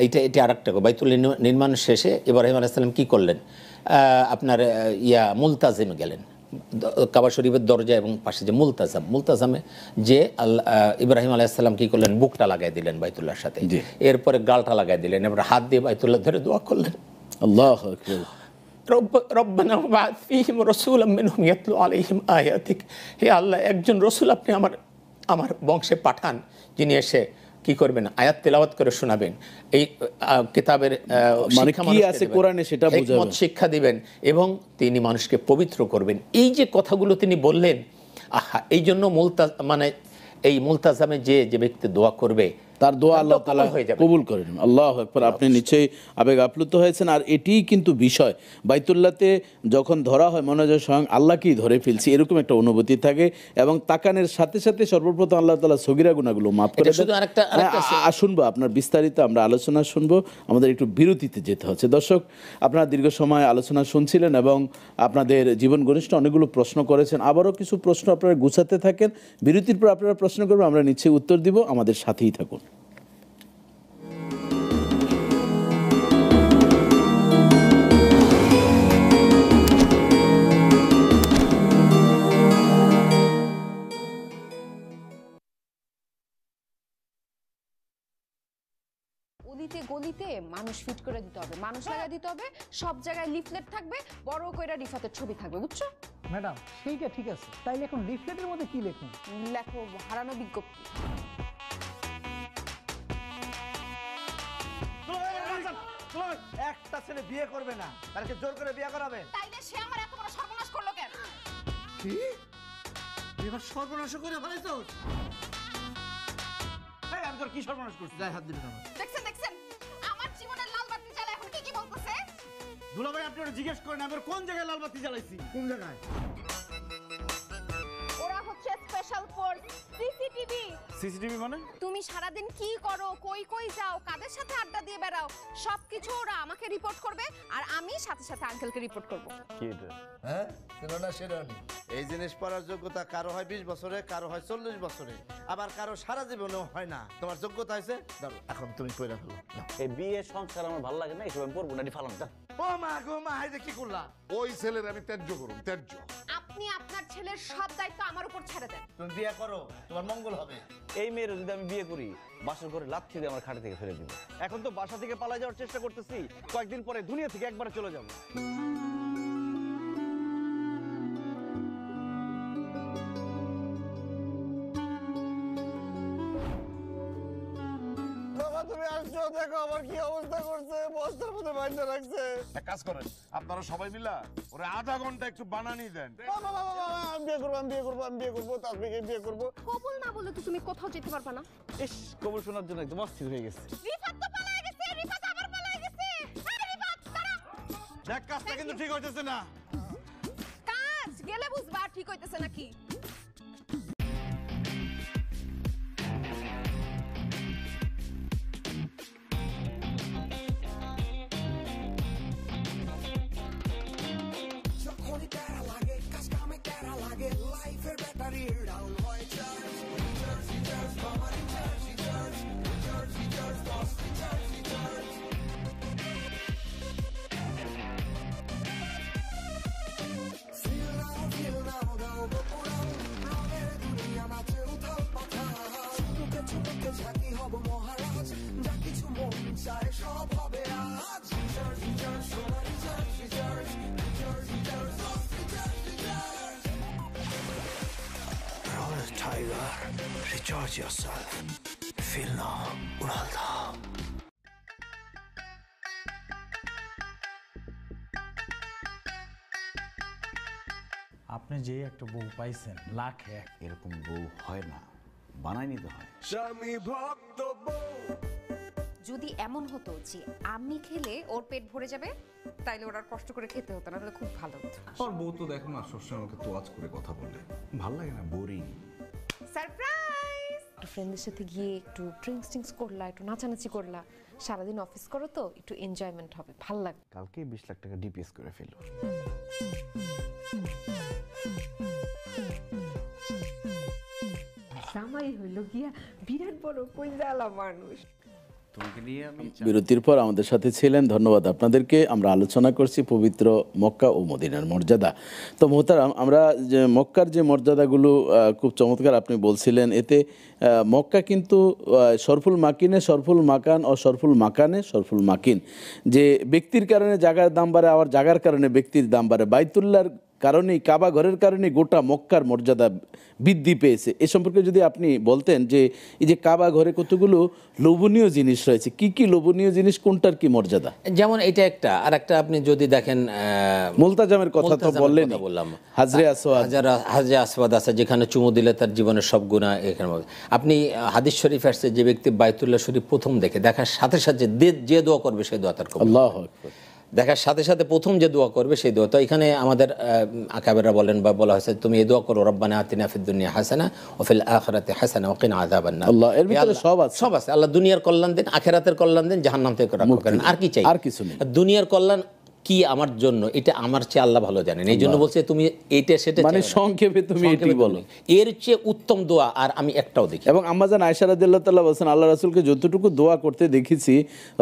এটা আরেকটা, বাইতুল্লাহ নির্মাণ শেষে ইব্রাহিম আলাইহিস সালাম কি করলেন, আপনার মুলতাজিমে গেলেন, কাবা শরীফের দরজা এবং পাশে যে মুলতাজামে যে ইব্রাহিম আলাইহিস সালাম কি করলেন, বুকটা লাগাই দিলেন বাইতুল্লাহর সাথে, এরপরে গালটা লাগাই দিলেন, এবার হাত দিয়ে বাইতুল্লাহ ধরে দোয়া করলেন, আল্লাহু আকবার, রব্বানা ওয়াবা'থ ফীহিম রাসূলাম মিনহুম ইয়াতলু আলাইহিম আয়াতিক, হে আল্লাহ একজন রাসূল আপনি আমার বংশে পাঠান যিনি এসে কি করবেন, আয়াত তেলাওয়াত করে শোনাবেন, এই কিতাবের মানে কি আছে কোরআনে সেটা বোঝাবেন, শিক্ষা দিবেন এবং তিনি মানুষকে পবিত্র করবেন। এই যে কথাগুলো তিনি বললেন, এই জন্য মানে এই মুলতাজামে যে ব্যক্তি দোয়া করবে তার দোয়া আল্লাহ তাআলা কবুল করেন। আল্লাহু আকবার। আপনি নিশ্চয়ই আবেগ আপ্লুত হয়েছেন। আর এটিই কিন্তু বিষয়, বাইতুল্লাহতে যখন ধরা হয় মনে হয় স্বয়ং আল্লাহকেই ধরে ফেলছি, এরকম একটা অনুভূতি থাকে এবং তাকানের সাথে সাথে সর্বপ্রথম আল্লাহ তাআলা সগীরা গুনাহগুলো মাফ করে দেন। শুনবো আপনার বিস্তারিত আমরা আলোচনা শুনবো, আমাদের একটু বিরতিতে যেতে হচ্ছে। দর্শক, আপনারা দীর্ঘ সময় আলোচনা শুনছিলেন এবং আপনাদের জীবন ঘনিষ্ঠ অনেকগুলো প্রশ্ন করেছেন, আবারও কিছু প্রশ্ন আপনারা গুছাতে থাকেন, বিরতির পর আপনারা প্রশ্ন করবেন, আমরা নিশ্চয়ই উত্তর দিব, আমাদের সাথেই থাকুন। গলিতে গলিতে মানুষ ফিট করে দিতে হবে, মানুষ লাগা দিতে হবে, সব জায়গায় লিফলেট থাকবে, বড় কইরা রিফাতের ছবি থাকবে, বুঝছো ম্যাডাম? সেইটা ঠিক আছে, তাইলে এখন লিফলেটের মধ্যে কি লিখুন? লেখো হারানো বিজ্ঞপ্তি। একটা ছেলে বিয়ে করবে না, তাকে জোর করে বিয়ে করাবে, তাইলে সে আমার এত বড় সর্বনাশ করলো কেন? কি এবার সর্বনাশ করে ফেলেছো? এই আমি তোর কি সর্বনাশ করছি? যাই হাত দিবি না। দেখছেন আমার জীবনের লাল বাতি জ্বালা এখন কি বলতেছে? দুলাভাই আপনি ওরা জিজ্ঞেস করেন আমি কোন জায়গায় লাল বাতি জ্বালাইছি। কোন জায়গায়? ওরা হচ্ছে স্পেশাল ফোর্স সিসিটিভি। সিসিটিভি মানে? তুমি সারাদিন কি করো, কই যাও, কাদের সাথে আড্ডা দিয়ে বেড়াও, সবকিছু ওরা আমাকে রিপোর্ট করবে আর আমি সাথে সাথে আঙ্কেলকে রিপোর্ট করব। কি এটা? হ্যাঁ, শোনা শেরানি, এই জিনিস পড়ার যোগ্যতা কারো হয় 20 বছরে, কারো হয় 40 বছরে, আবার কারো সারা জীবনেও হয় না। তোমার যোগ্যতা আছে, ধরো এখন তুমি পড়া ফেলো। এই বিয়ে সংসার আমার ভালো লাগে না, এসব আমি পড়বো না, ফালাম। ও মা গো মা, হাই কি করলা? ওই ছেলের আমি ত্যায্য করুন, ত্যায্য। আপনি আপনার ছেলের সব দায়িত্ব আমার উপর ছেড়ে দেন। তুমি বিয়ে করো, তোমার মঙ্গল হবে। এই মেয়ের যদি আমি বিয়ে করি, বাসর করে লাথি দিয়ে আমার খাটে থেকে ফেলে দিব। এখন তো বাসা থেকে পালা যাওয়ার চেষ্টা করতেছি, কয়েকদিন পরে দুনিয়া থেকে একবারে চলে যাবো। তুমি আসছো, দেখো আমার কি অবস্থা করছে, বস্তার মধ্যে বাইন্ধা রাখছে। এক কাজ করেন, আপনারা সবাই মিলা ওরে আধা ঘন্টা একটু বানানি দেন। আমি বিয়ে করবো, আমি বিয়ে করবো, আমি বিয়ে করবো, তাসবিকে বিয়ে করবো। কবুল না বলে তো তুমি কোথাও যেতে পারবে না। ইস, কবুল শোনার জন্য একদম অস্থির হয়ে গেছে। রিফাত তো পালায়ে গেছে, রিফাত আবার পালায়ে গেছে। আরে রিফাত দাঁড়া। দেখ কাজটা কিন্তু ঠিক হইতেছে না। কাজ গেলে বুঝবা ঠিক হইতেছে নাকি। Tiger, recharge yourself. Feel now, Ural Dha. আপনি যে একটা বউ পাইছেন, লাখ এক। এরকম বউ হয় না, বানাই নিতে হয়। স্বামী ভক্ত বউ। যদি এমন হতো যে আমি খেলে ওর পেট ভরে যাবে, তাইলে ওর আর কষ্ট করে খেতে হতো না, তাহলে খুব ভালো হতো। ওর বউ তো দেখো না, সবসময় আমাকে তোয়াজ করে কথা বলে, ভাল লাগে না, বোরিং। সারপ্রাইজ! একটু ফ্রেন্ডদের সাথে গিয়ে একটু ড্রিঙ্কস করলা, একটু নাচানাচি করলা, সারাদিন অফিস করো তো, একটু এনজয়মেন্ট হবে, ভাল লাগবে। কালকে 20 লাখ টাকা ডিপিএস করে ফেলবো। জামাই হইল গিয়া বিরাট বড় কইজালা মানুষ। বিরতির পর আমাদের সাথে ছিলেন, ধন্যবাদ আপনাদেরকে। আমরা আলোচনা করছি পবিত্র মক্কা ও মদিনার মর্যাদা। তো মোহতারাম, আমরা যে মক্কার যে মর্যাদাগুলো খুব চমৎকার আপনি বলছিলেন, এতে মক্কা কিন্তু শরফুল মাকিনে শরফুল মাকান ও শরফুল মাকানে শরফুল মাকিন, যে ব্যক্তির কারণে জায়গার দাম বাড়ে, আবার জায়গার কারণে ব্যক্তির দাম বাড়ে। বাইতুল্লাহর কারণেই, কাবা ঘরের কারণে গোটা মক্কার মর্যাদা বৃদ্ধি পেয়েছে। এ সম্পর্কে যদি আপনি বলতেন যে এই যে কাবা ঘরে কতগুলো লোভনীয় জিনিস রয়েছে, কি কি লোভনীয় জিনিস, কোনটার কি মর্যাদা? যেমন এটা একটা, আর একটা আপনি যদি দেখেন মুলতাজামের কথা তো বললেন, বললাম হাজরে আসওয়াদ, হাজরে আসওয়াদ আছে, যেখানে চুমু দিলে তার জীবনের সব গুনাহ এখানে। আপনি হাদিস শরীফ আসছে, যে ব্যক্তি বাইতুল্লাহ শরীফ প্রথম দেখার সাথে সাথে যে দোয়া করবে সেই দোয়া তার কবুল। আল্লাহু আকবার। দেখার সাথে সাথে প্রথম যে দোয়া করবে সেই দোয়া। তো এখানে আমাদের আকাবেররা বলেন বা বলা হয়েছে, তুমি এই দোয়া করো, রব্বানা আতিনা ফিদ দুনিয়া হাসানা ওয়া ফিল আখিরাতি হাসানা ওয়া কিনা আযাবান নার। আল্লাহ এর ভিতরে সব আছে, সব আছে। আল্লাহ দুনিয়ার কল্যাণ দেন, আখিরাতের কল্যাণ দেন, জাহান্নাম থেকে রক্ষা করেন। আর কি চাই? আর কিছু নেই। দুনিয়ার কল্যাণ কি আমার জন্য, এটা আমার চেয়ে আল্লাহ ভালো জানেন। এই জন্য বলছে তুমি এইটা সেটা, মানে সংক্ষেপে তুমি এটি বলো। এর চেয়ে উত্তম দোয়া আর আমি একটাও দেখি। এবং আম্মাজান আয়েশা রাদিয়াল্লাহু তাআলা বলেন, আল্লাহ রাসূলকে যতটুকু দোয়া করতে দেখেছি,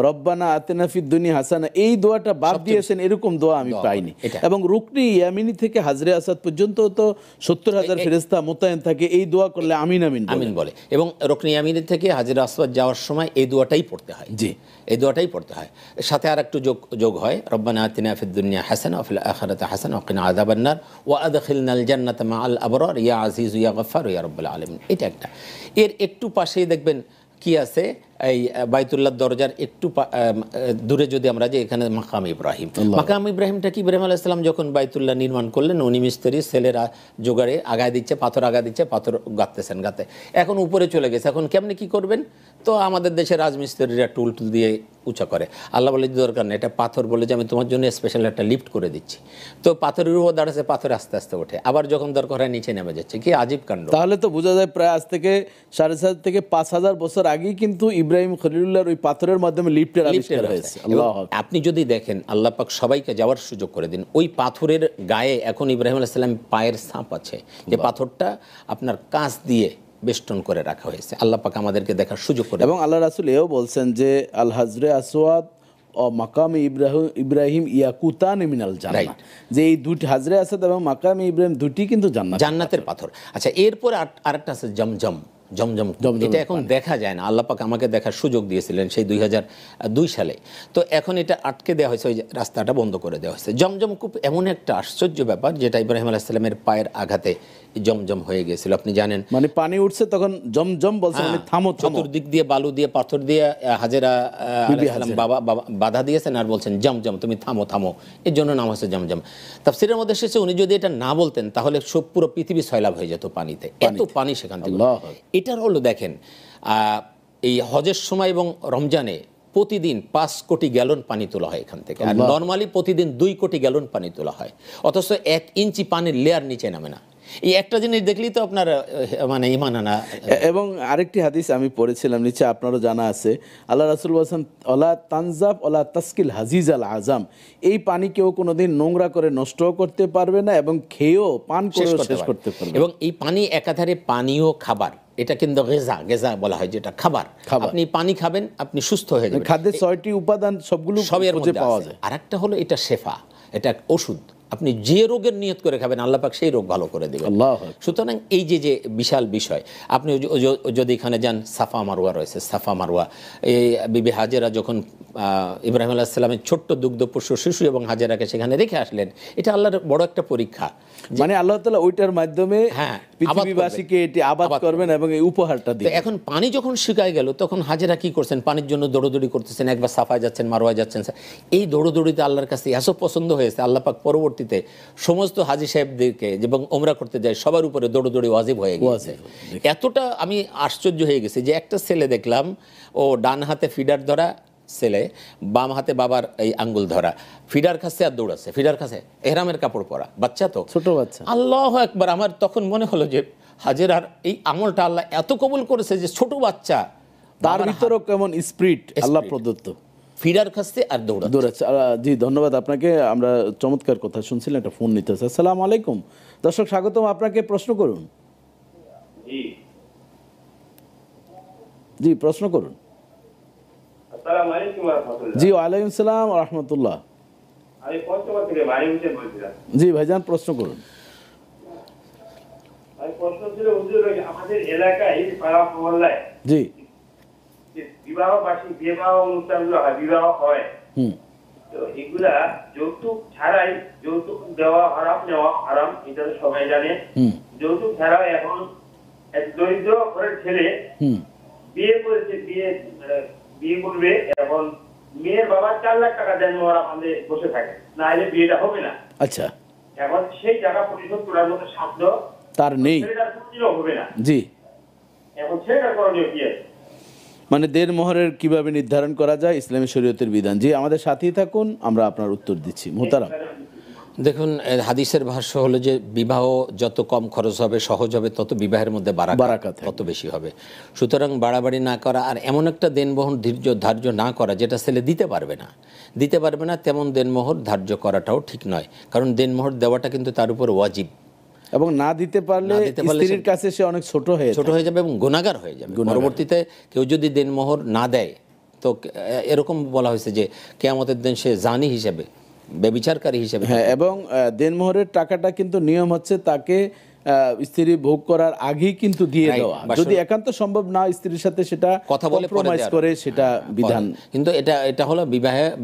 রব্বানা আতিনা ফিদ দুনিয়া হাসানা, এই দোয়াটা বাদ দিয়েছেন এরকম দোয়া আমি পাইনি। এবং রুকনি ইয়ামিনি থেকে হাজরে আসওয়াদ পর্যন্ত তো 70,000 ফেরেশতা মোতায়েন থাকে, এই দোয়া করলে আমিন আমিন আমিন বলে। এবং রুকনি ইয়ামিনি থেকে হাজরে আসওয়াদ যাওয়ার সময় এই দোয়াটাই পড়তে হয়। জি, এই দোয়াটাই পড়তে হয়। সাথে আর একটু যোগ হয়, রব্বানা আতিনা ফিদ দুনিয়া হাসানা ওয়া ফিল আখিরাতি হাসানা ওয়া কিনা আযাবান নার ওয়া আদখিলনাল জান্নাতা মাআল আবরার ইয়া আজিজু ইয়া গফফার ইয়া রাব্বুল আলামিন। এটা একটা। এর একটু পাশেই দেখবেন কি আছে, এই বাইতুল্লাহর দরজার একটু দূরে যদি আমরা যে এখানে মাকাম ইব্রাহিম। মাকাম ইব্রাহিমটা কি, ইব্রাহিম আলাইহিস সালাম যখন বাইতুল্লাহ নির্মাণ করলেন, উনি মিস্ত্রি, ছেলেরা জোগাড়ে আগায় দিচ্ছে, পাথর আগায় দিচ্ছে, পাথর গাঁথতেছেন, এখন উপরে চলে গেছে। এখন কেমনে কি করবেন? তো আমাদের দেশের রাজমিস্ত্রিরা টুল দিয়ে উঁচা করে। আল্লাহ বলে দরকার নেই, এটা পাথর, বলে যে আমি তোমার জন্য স্পেশাল একটা লিফট করে দিচ্ছি। তো পাথরের উপর দাঁড়াচ্ছে, পাথর আস্তে আস্তে ওঠে, আবার যখন দরকার হয় নিচে নেমে যাচ্ছে। কি আজীব কাণ্ড! তাহলে তো বোঝা যায় প্রায় আজ থেকে 7,500 থেকে 5,000 বছর আগেই কিন্তু ইব্রাহিম খলিলুল্লাহর ওই পাথরের মাধ্যমে লিফটের আবিষ্কার হয়েছে। আপনি যদি দেখেন, আল্লাহ পাক সবাইকে যাওয়ার সুযোগ করে দিন। ওই পাথরের গায়ে এখন ইব্রাহিম আলাইহিস সালাম পায়ের ছাপ আছে, যে পাথরটা আপনার কাঁচ দিয়ে বেষ্টন করে রাখা হয়েছে। আল্লাহ পাক আমাদেরকে দেখার সুযোগ করে। এবং আল্লাহ রাসূল এও বলছেন যে আল হাজরে আসওয়াদ ও মাকামে ইব্রাহিম ইয়াকুতান মিনাল জান্নাহ, যে এই দুটি হাজরে আসাদ এবং মাকামে ইব্রাহিম দুটি কিন্তু জান্নাতের পাথর। আচ্ছা, এরপর আরেকটা আছে জমজম। জমজম এটা এখন দেখা যায় না, আল্লাহ পাক আমাকে দেখার সুযোগ দিয়েছিলেন সেই 2002 সালে। তো এখন এটা আটকে দেওয়া হয়েছে, ওই রাস্তাটা বন্ধ করে দেওয়া হয়েছে। জমজম খুব এমন একটা আশ্চর্য ব্যাপার, যেটা ইব্রাহিম আলাইহিস সালামের পায়ের আঘাতে জমজম হয়ে গিয়েছিল, আপনি জানেন। মানে পানি উঠছে তখন জমজম বলছে, মানে থামো। চতুর্দিক দিয়ে বালু দিয়ে পাথর দিয়ে হাজেরা আলাইহিস সালাম বাবা বাধা দিয়েছেন আর বলছেন জমজম তুমি থামো থামো, এর জন্য নাম হচ্ছে জমজম। তাফসীরের মধ্যে এসেছে উনি যদি এটা না বলতেন তাহলে সব পুরো পৃথিবী সয়লাব হয়ে যেত পানিতে, এত পানি সেখান থেকে। এটার হলো দেখেন, এই হজের সময় এবং রমজানে প্রতিদিন 5 কোটি গ্যালন পানি তোলা হয় এখান থেকে, আর নর্মালি প্রতিদিন 2 কোটি গ্যালন পানি তোলা হয়, অথচ 1 ইঞ্চি পানির লেয়ার নিচে নামে না। এই একটা জিনিস দেখলেই তো আপনার মানে ঈমান আনা। এবং আরেকটি হাদিস আমি পড়েছিলাম, নিচে আপনারও জানা আছে, আল্লাহ রাসূল বলেছেন ওলা তানজাব ওলা তাসকিল হাজিজ আল আজম, এই পানি কেউ কোনোদিন নোংরা করে নষ্টও করতে পারবে না এবং খেয়েও পান করে শেষ করতে পারবে। এবং এই পানি একাধারে পানীয় খাবার, এটা কিন্তু গেজা বলা হয়, যেটা খাবার। আপনি পানি খাবেন আপনি সুস্থ হয়ে যাবেন। খাদ্যের 6টি উপাদান সবগুলো সবের মধ্যে পাওয়া যায়। আরেকটা হলো এটা শেফা, এটা ওষুধ। আপনি যে রোগের নিয়ত করে খাবেন আল্লাহ পাক সেই রোগ ভালো করে দেবেন। সুতরাং এই যে বিশাল বিষয়, আপনি যদি এখানে যান, সাফা মারওয়া রয়েছে, সাফা মারওয়া। এই বিবি হাজেরা যখন ইব্রাহিম আলাইহিস সালামের ছোট্ট দুগ্ধপোষ্য শিশু এবং হাজেরাকে সেখানে রেখে আসলেন, এটা আল্লাহর বড় একটা পরীক্ষা। মানে আল্লাহ তাআলা ওইটার মাধ্যমে পৃথিবীবাসীকে এটি আবাদ করবেন এবং এই উপহারটা দিবেন। এখন পানি যখন শুকায় গেল তখন হাজেরা কি করছেন, পানির জন্য দৌড়দৌড়ি করতেছেন, একবার সাফায় যাচ্ছেন, মারওয়ায় যাচ্ছেন। এই দৌড়দৌড়িতে আল্লাহর কাছে এত পছন্দ হয়েছে, আল্লাহ পাক পরবর্তীতে সমস্ত হাজী সাহেবদেরকে এবং ওমরা করতে যায় সবার উপরে দৌড়দৌড়ি ওয়াজিব হয়ে গেছে। এতটা আমি আশ্চর্য হয়ে গেছি যে একটা ছেলে দেখলাম, ও ডান হাতে ফিডার ধরা ছেলে, বাম হাতে বাবার এই আঙ্গুল ধরা, ফিডার খাচ্ছে আর দৌড়াচ্ছে, ফিডার খাচ্ছে, এহরামের কাপড় পরা, বাচ্চা তো, ছোট বাচ্চা। আল্লাহু আকবার। আমার তখন মনে হলো যে হাজেরার এই আমলটা আল্লাহ এত কবুল করেছে যে ছোট বাচ্চা, তার ভিতরেও কেমন স্পিরিট আল্লাহ প্রদত্ত, ফিডার খাচ্ছে আর দৌড়াচ্ছে। জি ধন্যবাদ আপনাকে। আমরা চমৎকার কথা শুনছিলাম, একটা ফোন নিতে হচ্ছে। আসসালামু আলাইকুম দর্শক, স্বাগতম আপনাকে, প্রশ্ন করুন। জি প্রশ্ন করুন। আসসালামু আলাইকুম ওয়া রাহমাতুল্লাহ। জি ওয়ালাইকুম আসসালাম ওয়া রাহমাতুল্লাহ। আমি পঞ্চগড় থেকে মারি হোসেন বলছিলাম। জি ভাইজান প্রশ্ন করুন। আমি প্রশ্ন ছিল হুজুর, আমাদের এলাকায় পাড়া মহল্লায় জি বিবাহ অনুষ্ঠানগুলো হয়, বিবাহ হয়, তো এগুলা যৌতুক ছাড়াই, যৌতুক দেওয়া হারাম, নেওয়া হারাম, এটা তো সবাই জানে। যৌতুক ছাড়াও এখন এক দরিদ্র ঘরের ছেলে বিয়ে করেছে, বিয়ে করবে, এখন মেয়ের বাবা 4 লাখ টাকা দেন, ওরা আমাদের বসে থাকে, না হলে বিয়েটা হবে না। আচ্ছা, এখন সেই টাকা পরিশোধ করার মতো সাধ্য তার নেই, হবে না। জি, এখন সেটা করণীয় কি আছে? মানে দেড়মোহরের কিভাবে নির্ধারণ করা যায়, ইসলামী শরীয়তের বিধান। জি আমাদের সাথেই থাকুন, আমরা আপনার উত্তর দিচ্ছি। মোহতারাম, দেখুন হাদিসের ভাষ্য হলো যে বিবাহ যত কম খরচ হবে, সহজ হবে, তত বিবাহের মধ্যে বারাকাত তত বেশি হবে। সুতরাং বাড়াবাড়ি না করা, আর এমন একটা দেনমোহর ধার্য না করা যেটা ছেলে দিতে পারবে না, তেমন দেনমোহর ধার্য করাটাও ঠিক নয়, কারণ দেনমোহর দেওয়াটা কিন্তু তার উপর ওয়াজিব, এবং না দিতে পারলে স্ত্রীর কাছে সে অনেক ছোট হয়ে যাবে এবং গুনাহগার হয়ে যাবে। পরবর্তীতে কেউ যদি দেনমোহর না দেয়, তো এরকম বলা হয়েছে যে কিয়ামতের দিন সে জানি হিসেবে, ব্যভিচারকারী হিসেবে। হ্যাঁ, এবং দেনমোহরের টাকাটা কিন্তু নিয়ম হচ্ছে তাকে স্ত্রী ভোগ করার আগেই কিন্তু দিয়ে দেওয়া, যদি একান্ত সম্ভব না স্ত্রীর সাথে সেটা কথা বলে কম্প্রোমাইজ করে, সেটা বিধান। কিন্তু এটা হলো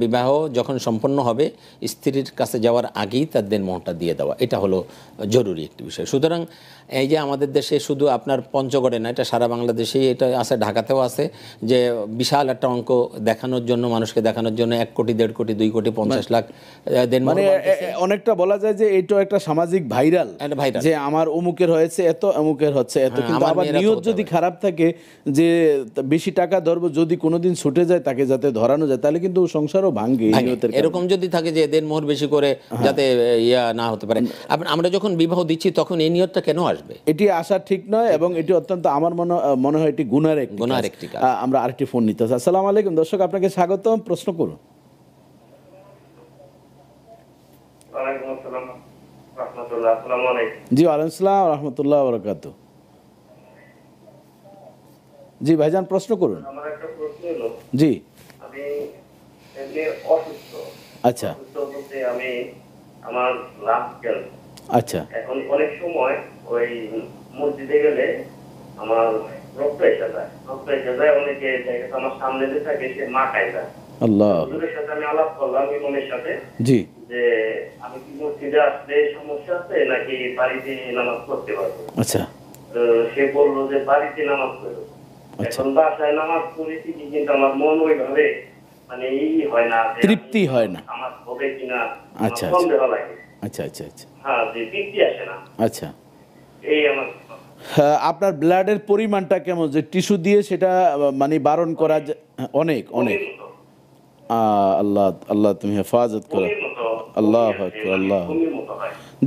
বিবাহ যখন সম্পন্ন হবে স্ত্রীর কাছে যাওয়ার আগেই তার দেনমোহরটা দিয়ে দেওয়া, এটা হলো জরুরি একটি বিষয়। সুতরাং এই যে আমাদের দেশে শুধু আপনার পঞ্চগড়ে না, এটা সারা বাংলাদেশেই এটা আছে, ঢাকাতেও আছে, যে বিশাল একটা অঙ্ক দেখানোর জন্য, মানুষকে দেখানোর জন্য 1 কোটি 1.5 কোটি 2 কোটি 50 লাখ মানে অনেকটা বলা যায় যে এইটা একটা সামাজিক ভাইরাল, যে আমার অমুকের হয়েছে এত, অমুকের হচ্ছে এত। কিন্তু আবার নিয়ত যদি খারাপ থাকে যে বেশি টাকা ধরবো, যদি কোনোদিন ছুটে যায় তাকে যাতে ধরানো যায়, তাহলে কিন্তু সংসারও ভাঙে। এরকম যদি থাকে যে দেনমোহর বেশি করে যাতে ইয়া না হতে পারে। আমরা যখন বিবাহ দিচ্ছি তখন এই নিয়তটা কেন আসবে? এটি আসা ঠিক নয়, এবং এটি অত্যন্ত আমার মনে হয় এটি গুনার একটি কাজ। আমরা আরেকটি ফোন নিতে চাই। আসসালামু আলাইকুম দর্শক, আপনাকে স্বাগতম, প্রশ্ন করুন। ওয়ালাইকুম আসসালাম রাহমাতুল্লাহ। আসসালামু আলাইকুম। জি ওয়ালাইকুম আসসালাম রাহমাতুল্লাহ ওয়া বারাকাতুহু। জি ভাইজান প্রশ্ন করুন। আমার একটা প্রশ্ন হলো, জি আমি এমনি অসুস্থ। আচ্ছা অসুস্থ বলতে আমি আমার লাস্ট ক্যান্সার। আচ্ছা এখন অনেক সময় ওই মসজিদে গেলে আমার রক্ত এসে যায় অনেকে জায়গাতে আমার সামনে যে থাকে সে মাথায় যায়। আল্লাহ, হুজুরের সাথে আমি আলাপ করলাম ইমামের সাথে জি, যে আমি কি মসজিদে আসলে সমস্যা আছে নাকি বাড়িতে নামাজ পড়তে পারবো। আচ্ছা তো সে বললো যে বাড়িতে নামাজ পড়ো। এখন বাসায় নামাজ পড়ি ঠিকই, কিন্তু আমার মন ওইভাবে মানে হয় না, তৃপ্তি হয় না। আমার হবে কিনা আচ্ছা সন্দেহ লাগে। আচ্ছা আচ্ছা আচ্ছা হ্যাঁ, যে তৃপ্তি আসে না। আচ্ছা, এই আমার আপনার ব্লাডের পরিমাণটা কেমন, যে টিস্যু দিয়ে সেটা মানে বারণ করা অনেক অনেক আল্লাহ আল্লাহ তুমি হেফাজত করো, আল্লাহ আল্লাহ।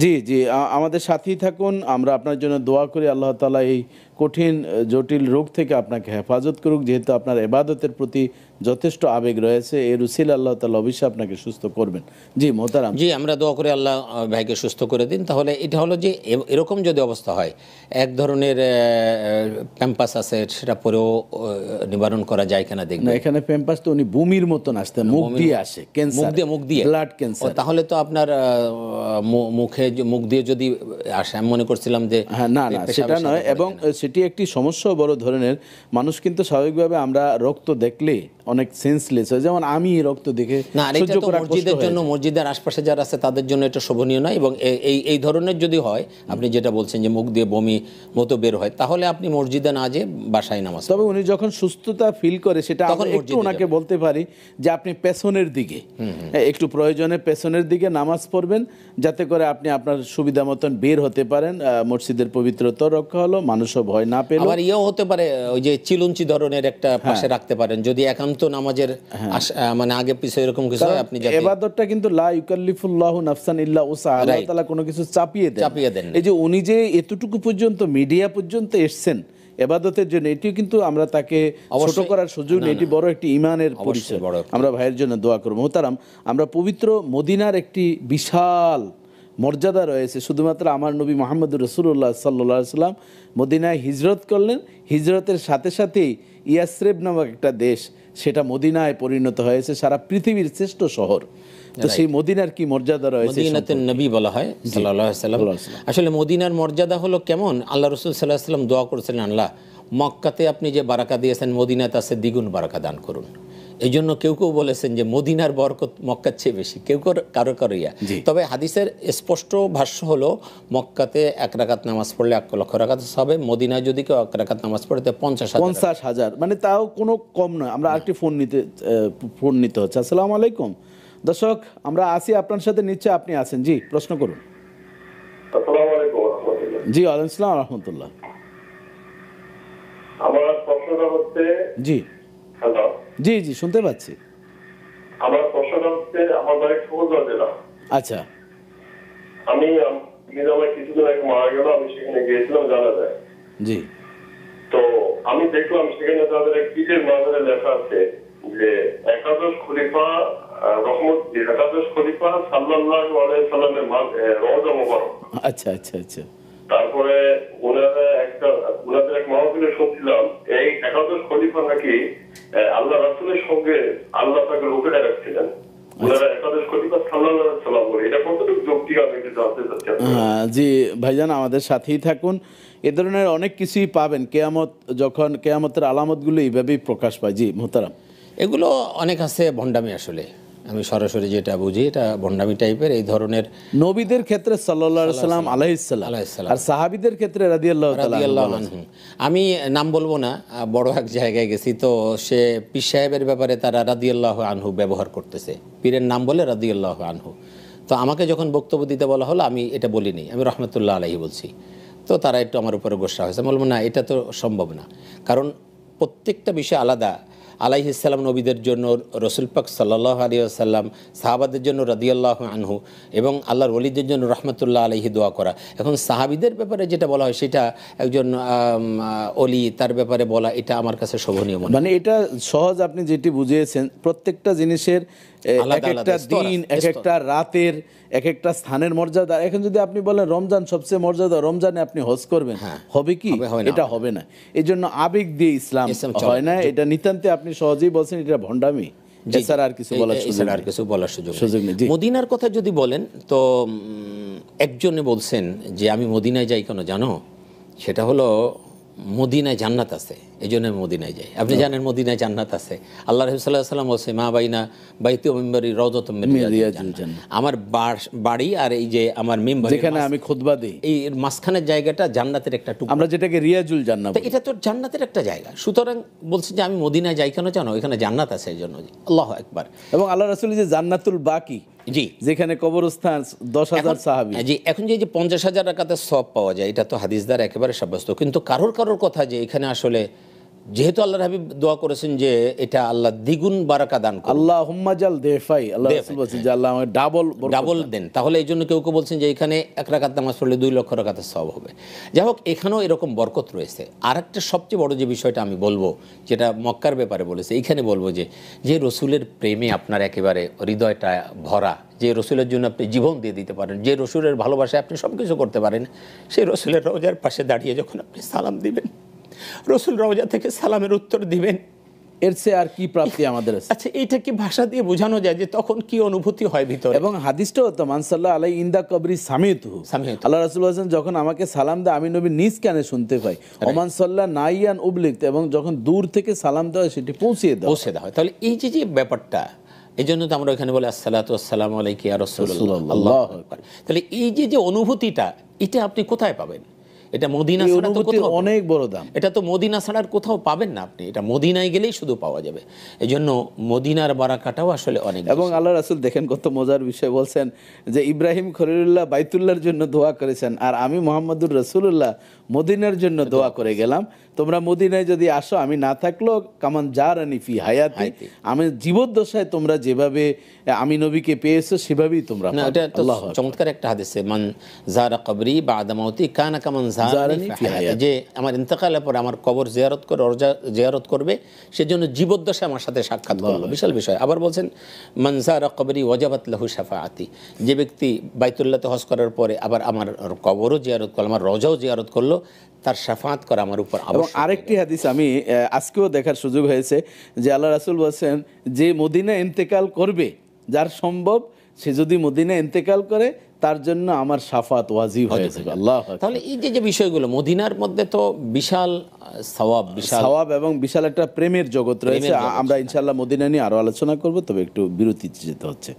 জি জি, আমাদের সাথেই থাকুন, আমরা আপনার জন্য দোয়া করি আল্লাহ তাআলা এই কঠিন জটিল রোগ থেকে আপনাকে হেফাজত করুক, যেহেতু আপনার ইবাদতের প্রতি যথেষ্ট আবেগ রয়েছে, এর উসিলা আল্লাহ তাআলা অবশ্যই আপনাকে সুস্থ করবেন। জি মোহতারাম, জি আমরা দোয়া করি আল্লাহ ভাইকে সুস্থ করে দিন। তাহলে এটা হলো যে এরকম যদি অবস্থা হয়, এক ধরনের প্যাম্পাস আছে, সেটা পরেও নিবারণ করা যায় কিনা দেখবেন। এখানে প্যাম্পাস তো উনি বমির মতন আসতে, মুখ দিয়ে আসে, ক্যান্সার, মুখ দিয়ে ব্লাড ক্যান্সার। তাহলে তো আপনার মুখ দিয়ে যদি আসে, আমি মনে করছিলাম যে না না সেটা নয়, এবং সেটি একটি সমস্যা বড় ধরনের। মানুষ কিন্তু স্বাভাবিকভাবে আমরা রক্ত দেখলে অনেক সেন্সলেস হয়, যেমন আমি রক্ত দেখে সহ্য করা কষ্ট মসজিদের জন্য, মসজিদের আশপাশে যারা আছে তাদের জন্য এটা শোভনীয় নয়। এবং এই ধরনের যদি হয়, আপনি যেটা বলছেন যে মুখ দিয়ে বমি মতো বের হয়, তাহলে আপনি মসজিদে না যেয়ে বাসায় নামাজ। তবে উনি যখন সুস্থতা ফিল করে, সেটা আমরা একটু ওনাকে বলতে পারি যে আপনি পেছনের দিকে, একটু প্রয়োজনে পেছনের দিকে নামাজ পড়বেন, যাতে করে আপনি আপনার সুবিধা মতন বের হতে পারেন। মসজিদের পবিত্রতা রক্ষা হলো, মানুষও ভয় না পেল। আবার ইয়েও হতে পারে, ওই যে চিলুঞ্চি ধরনের একটা পাশে রাখতে পারেন, যদি একান্ত নামাজের মানে আগে পিছে এরকম কিছু হয়, আপনি ইবাদতটা কিন্তু লা ইউকাল্লিফুল্লাহু নাফসান ইল্লা উসআহা, আল্লাহ তাআলা কোনো কিছু চাপিয়ে দেন। এই যে উনি যে এতটুকু পর্যন্ত মিডিয়া পর্যন্ত এসেছেন ইবাদতের জন্য, এটিও কিন্তু আমরা তাকে ছোট করার সুযোগ নেই, এটি বড় একটি ঈমানের পরিচয়। আমরা ভাইয়ের জন্য দোয়া করব। মোহতারাম, আমরা পবিত্র মদিনার একটি বিশাল মর্যাদা রয়েছে। শুধুমাত্র আমার নবী মুহাম্মদুর রাসূলুল্লাহ সাল্লাল্লাহু আলাইহি সাল্লাম মদিনায় হিজরত করলেন, হিজরতের সাথে সাথেই ইয়াসরিব নামক একটা দেশ, সেটা মদিনায় পরিণত হয়েছে, সারা পৃথিবীর শ্রেষ্ঠ শহর। তো সেই মদিনার কি মর্যাদা রয়েছে, মদিনাতুন নবী বলা হয় সাল্লাল্লাহু আলাইহি ওয়াসাল্লাম। আসলে মদিনার মর্যাদা হলো কেমন, আল্লাহ রাসূল সাল্লাল্লাহু আলাইহি ওয়াসাল্লাম দোয়া করেছেন, আল্লাহ মক্কাতে আপনি যে বারাকা দিয়েছেন, মদিনাতে আছে দ্বিগুণ বারাকা দান করুন। এই জন্য কেউ কেউ বলেছেন যে মদিনার বরকত মক্কার চেয়ে বেশি, কেউ কারো ইয়া। তবে হাদিসের স্পষ্ট ভাষ্য হলো, মক্কাতে 1 রাকাত নামাজ পড়লে 1 লক্ষ রাকাত হবে, মদিনায় যদি কেউ 1 রাকাত নামাজ পড়ে 50,000, মানে তাও কোনো কম নয়। আমরা আরেকটি ফোন নিতে হচ্ছে। আসসালামু আলাইকুম দর্শক, আমরা আসি আপনার সাথে, নিচ্ছে আপনি আছেন। জি প্রশ্ন করুন। আসসালামু আলাইকুম ওয়া রাহমাতুল্লাহ। জি ওয়ালাইকুম আসসালাম ওয়া রাহমাতুল্লাহ। আমার প্রশ্নটা হচ্ছে, জি হ্যালো, জি জি শুনতে পাচ্ছি। আমার প্রশ্নটা হচ্ছে, আমার বাড়ি সবুজা জেলা। আচ্ছা, আমি কিছুদিন আগে মারা গেল, আমি সেখানে গিয়েছিলাম জানা যায়। জি, তো আমি দেখলাম সেখানে তাদের এক পীরের মাজারে লেখা আছে যে একাদশ খলিফা সাল্লাল্লাহু আলাইহি সাল্লামের রওজা মুবারক। আচ্ছা আচ্ছা আচ্ছা। তারপরে ওনাদের এক মাহফিলে শুনছিলাম, এই একাদশ খলিফা নাকি আল্লাহ রাসূলের সঙ্গে আল্লাহ তাকে রূপে রাখছিলেন। ওনারা একাদশ খলিফা সাল্লাল্লাহু আলাইহি সাল্লাম বলে, এটা কতটুকু যৌক্তিক আমি একটু জানতে চাচ্ছি। জি ভাইজান, আমাদের সাথেই থাকুন, এ ধরনের অনেক কিছুই পাবেন। যখন কেয়ামতের আলামতগুলো এইভাবেই প্রকাশ পায়। জি মোহতারাম, এগুলো অনেক আছে ভণ্ডামি। আসলে আমি সরাসরি যেটা বুঝি, এটা ভণ্ডামি টাইপের। এই ধরনের নবীদের ক্ষেত্রে সাল্লাল্লাহু আলাইহি সাল্লাম আলাইহিস সালাম, আর সাহাবীদের ক্ষেত্রে রাদিয়াল্লাহু তাআলা আনহু। আমি নাম বলবো না, বড় এক জায়গায় গেছি, তো সে পীর সাহেবের ব্যাপারে তারা রাদিয়াল্লাহু আনহু ব্যবহার করতেছে, পীরের নাম বলে রাদিয়াল্লাহু আনহু। তো আমাকে যখন বক্তব্য দিতে বলা হলো, আমি এটা বলিনি, আমি রহমতুল্লাহ আলাইহি বলছি। তো তারা একটু আমার উপরে গোসা হয়েছে, বলবো না, এটা তো সম্ভব না, কারণ প্রত্যেকটা বিষয় আলাদা। আলাইহিস সালাম নবীদের জন্য, রসুল পাক সাল্লাল্লাহু আলাইহি ওয়াসাল্লাম সাহাবাদের জন্য রাদিয়াল্লাহু আনহু, এবং আল্লাহর ওলিদের জন্য রহমতুল্লাহ আলাইহি দোয়া করা। এখন সাহাবীদের ব্যাপারে যেটা বলা হয়, সেটা একজন ওলি তার ব্যাপারে বলা, এটা আমার কাছে শোভনীয় মনে। মানে এটা সহজ, আপনি যেটি বুঝিয়েছেন, প্রত্যেকটা জিনিসের এক একটা দিন, এক একটা রাতের, এক একটা স্থানের মর্যাদা। এখন যদি আপনি বলেন রমজান সবচেয়ে মর্যাদা, রমজানে আপনি হজ করবেন, হবে কি? এটা হবে না। এই জন্য আবেগ দিয়ে ইসলাম হয় না, এটা নিতান্তে আপনি সহজেই বলছেন, এটা ভণ্ডামি, এছাড়া আর কিছু বলার সুযোগ নেই। মদিনার কথা যদি বলেন তো একজনে বলছেন যে আমি মদিনায় যাই কেন জানো, সেটা হলো মদিনায় জান্নাত আছে, এই জন্য আমি মদিনায় যাই। আপনি জানেন মদিনায় জান্নাত আছে। আল্লাহ রাসূল সাল্লাল্লাহু আলাইহি ওয়াসাল্লাম বলছে মা বাইনা বাইতি ওয়া মিম্বারি রাউযাতুম মিন রিয়াজিল জান্নাহ, আমার বাড়ি আর এই যে আমার মিম্বার যেখানে আমি খুতবা দেই, এই মাঝখানের জায়গাটা জান্নাতের একটা টুকরা, আমরা যেটাকে রিয়াজুল জান্নাহ, এটা তো জান্নাতের একটা জায়গা। সুতরাং বলছে যে আমি মদিনায় যাই কেন জানো, এখানে জান্নাত আছে এই জন্য। আল্লাহু আকবার। এবং আল্লাহ রাসূল যে জান্নাতুল বাকি, জি, যেখানে কবরস্থান 10,000 সাহাবী, জি, এখন যে 50,000 রাকাতের সওয়াব পাওয়া যায়, এটা তো হাদিস দ্বারা একেবারে সাব্যস্ত। কিন্তু কারোর কথা যে এখানে আসলে যেহেতু আল্লাহর হাবিব দোয়া করেছেন যে এটা আল্লাহ দ্বিগুণ বারাকা দান করুন, আল্লাহুম্মা জাল দেফাই, আল্লাহ রাসূল বলেছেন যে আল্লাহ আমাকে ডাবল দেন। তাহলে এই জন্য কেউ বলছেন যে এখানে 1 রাকাত নামাজ পড়লে 2 লক্ষ রাকাতের সওয়াব হবে। যাই হোক, এখানেও এরকম বরকত রয়েছে। আর একটা সবচেয়ে বড় যে বিষয়টা আমি বলবো, যেটা মক্কার ব্যাপারে বলেছে, এইখানে বলবো যে রসুলের প্রেমে আপনার একেবারে হৃদয়টা ভরা, যে রসুলের জন্য আপনি জীবন দিয়ে দিতে পারেন, যে রসুলের ভালোবাসায় আপনি সব কিছু করতে পারেন, সেই রসুলের রওজার পাশে দাঁড়িয়ে যখন আপনি সালাম দিবেন, রসুল রওজা থেকে সালামের উত্তর দিবেন, এর চেয়ে আর কি প্রাপ্তি আমাদের আছে? আচ্ছা, এইটা কি ভাষা দিয়ে বোঝানো যায় যে তখন কি অনুভূতি হয় ভিতরে? এবং হাদিসটাও তো মান সাল্লাল্লাহু আলাইহি ইনদা কবরি সামিতুহু, আল্লাহ রাসূল বলেন যখন আমাকে সালাম দেয় আমি নবী নিজ কানে শুনতে পাই। ওমান সাল্লা নাইয়ান উবলিক, এবং যখন দূর থেকে সালাম দেওয়া সেটি পৌঁছে দেওয়া হয়। তাহলে এই যে ব্যাপারটা, এই জন্য তো আমরা এখানে বলি আসসালাতু ওয়াসসালামু আলাইকা ইয়া রাসূলুল্লাহ, আল্লাহু আকবার। তাহলে এই যে অনুভূতিটা, এটা আপনি কোথায় পাবেন? এটা মদিনা ছাড়া তো কোথাও অনেক বড় দাম, এটা তো মদিনা ছাড়ার কোথাও পাবেন না আপনি, এটা মদিনায় গেলেই শুধু পাওয়া যাবে। এই জন্য মদিনার বারাকাটাও আসলে অনেক। এবং আল্লাহ রাসূল দেখেন কত মজার বিষয় বলছেন যে ইব্রাহিম খলিলুল্লাহ বাইতুল্লাহর জন্য দোয়া করেছেন, আর আমি মুহাম্মদুর রাসূলুল্লাহ মদিনার জন্য দোয়া করে গেলাম। তোমরা মদিনায় যদি আসো, আমি না থাকলেও কামান জারানি ফি হায়াতি, আমি জীবদ্দশায় তোমরা যেভাবে আমি নবীকে পেয়েছো সেভাবেই তোমরা পাবে। এটা তো চমৎকার একটা হাদিসে, মান যারা কবরি বাদা মাউতি কানা কামান জারানি ফি হায়াতি, যে আমার ইন্তেকালের পর আমার কবর জিয়ারত করবে, সেজন্য জীবদ্দশায় আমার সাথে সাক্ষাৎ করলো, বিশাল বিষয়। আবার বলছেন মান যারা কবরি ওয়াজাবাত লাহু শাফাআতি, যে ব্যক্তি বাইতুল্লাহতে হজ করার পরে আবার আমার কবরও জিয়ারত করলো, আমার রওজাও জিয়ারত করলো, তার শাফাআত করা আমার উপর আবশ্যক। এবং আরেকটি হাদিস আমি আজকেও দেখার সুযোগ হয়েছে যে আল্লাহ রাসূল বলেন যে মদিনা ইন্তেকাল করবে, যার সম্ভব সে যদি মদিনা ইন্তেকাল করে তার জন্য আমার শাফাত ওয়াজিব হয়ে যাবে। আল্লাহ, তাহলে এই যে বিষয়গুলো মদিনার মধ্যে তো বিশাল সওয়াব এবং বিশাল একটা প্রেমের জগৎ রয়েছে। আমরা ইনশাআল্লাহ মদিনা নিয়ে আরো আলোচনা করব, তবে একটু বিরতিতে যেতে হচ্ছে।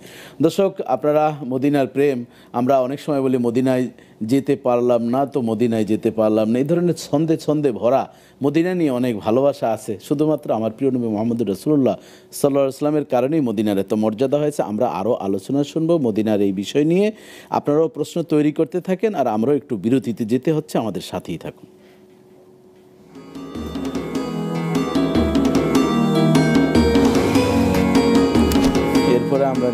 দর্শক, আপনারা মদিনার প্রেম, আমরা অনেক সময় বলি মদিনায় যেতে পারলাম না তো মদিনায় যেতে পারলাম না, এই ধরনের ছন্দে ভরা মদিনা নিয়ে অনেক ভালোবাসা আছে। শুধুমাত্র আমার প্রিয় নবী মুহাম্মদুর রাসূলুল্লাহ সাল্লাল্লাহু আলাইহি ওয়াসাল্লামের কারণেই মদিনার এত মর্যাদা হয়েছে। আমরা আরও আলোচনা শুনবো মদিনার এই বিষয় নিয়ে। আপনারাও প্রশ্ন তৈরি করতে থাকেন, আর আমরাও একটু বিরতিতে যেতে হচ্ছে, আমাদের সাথেই থাকুন। এরপরে আমরা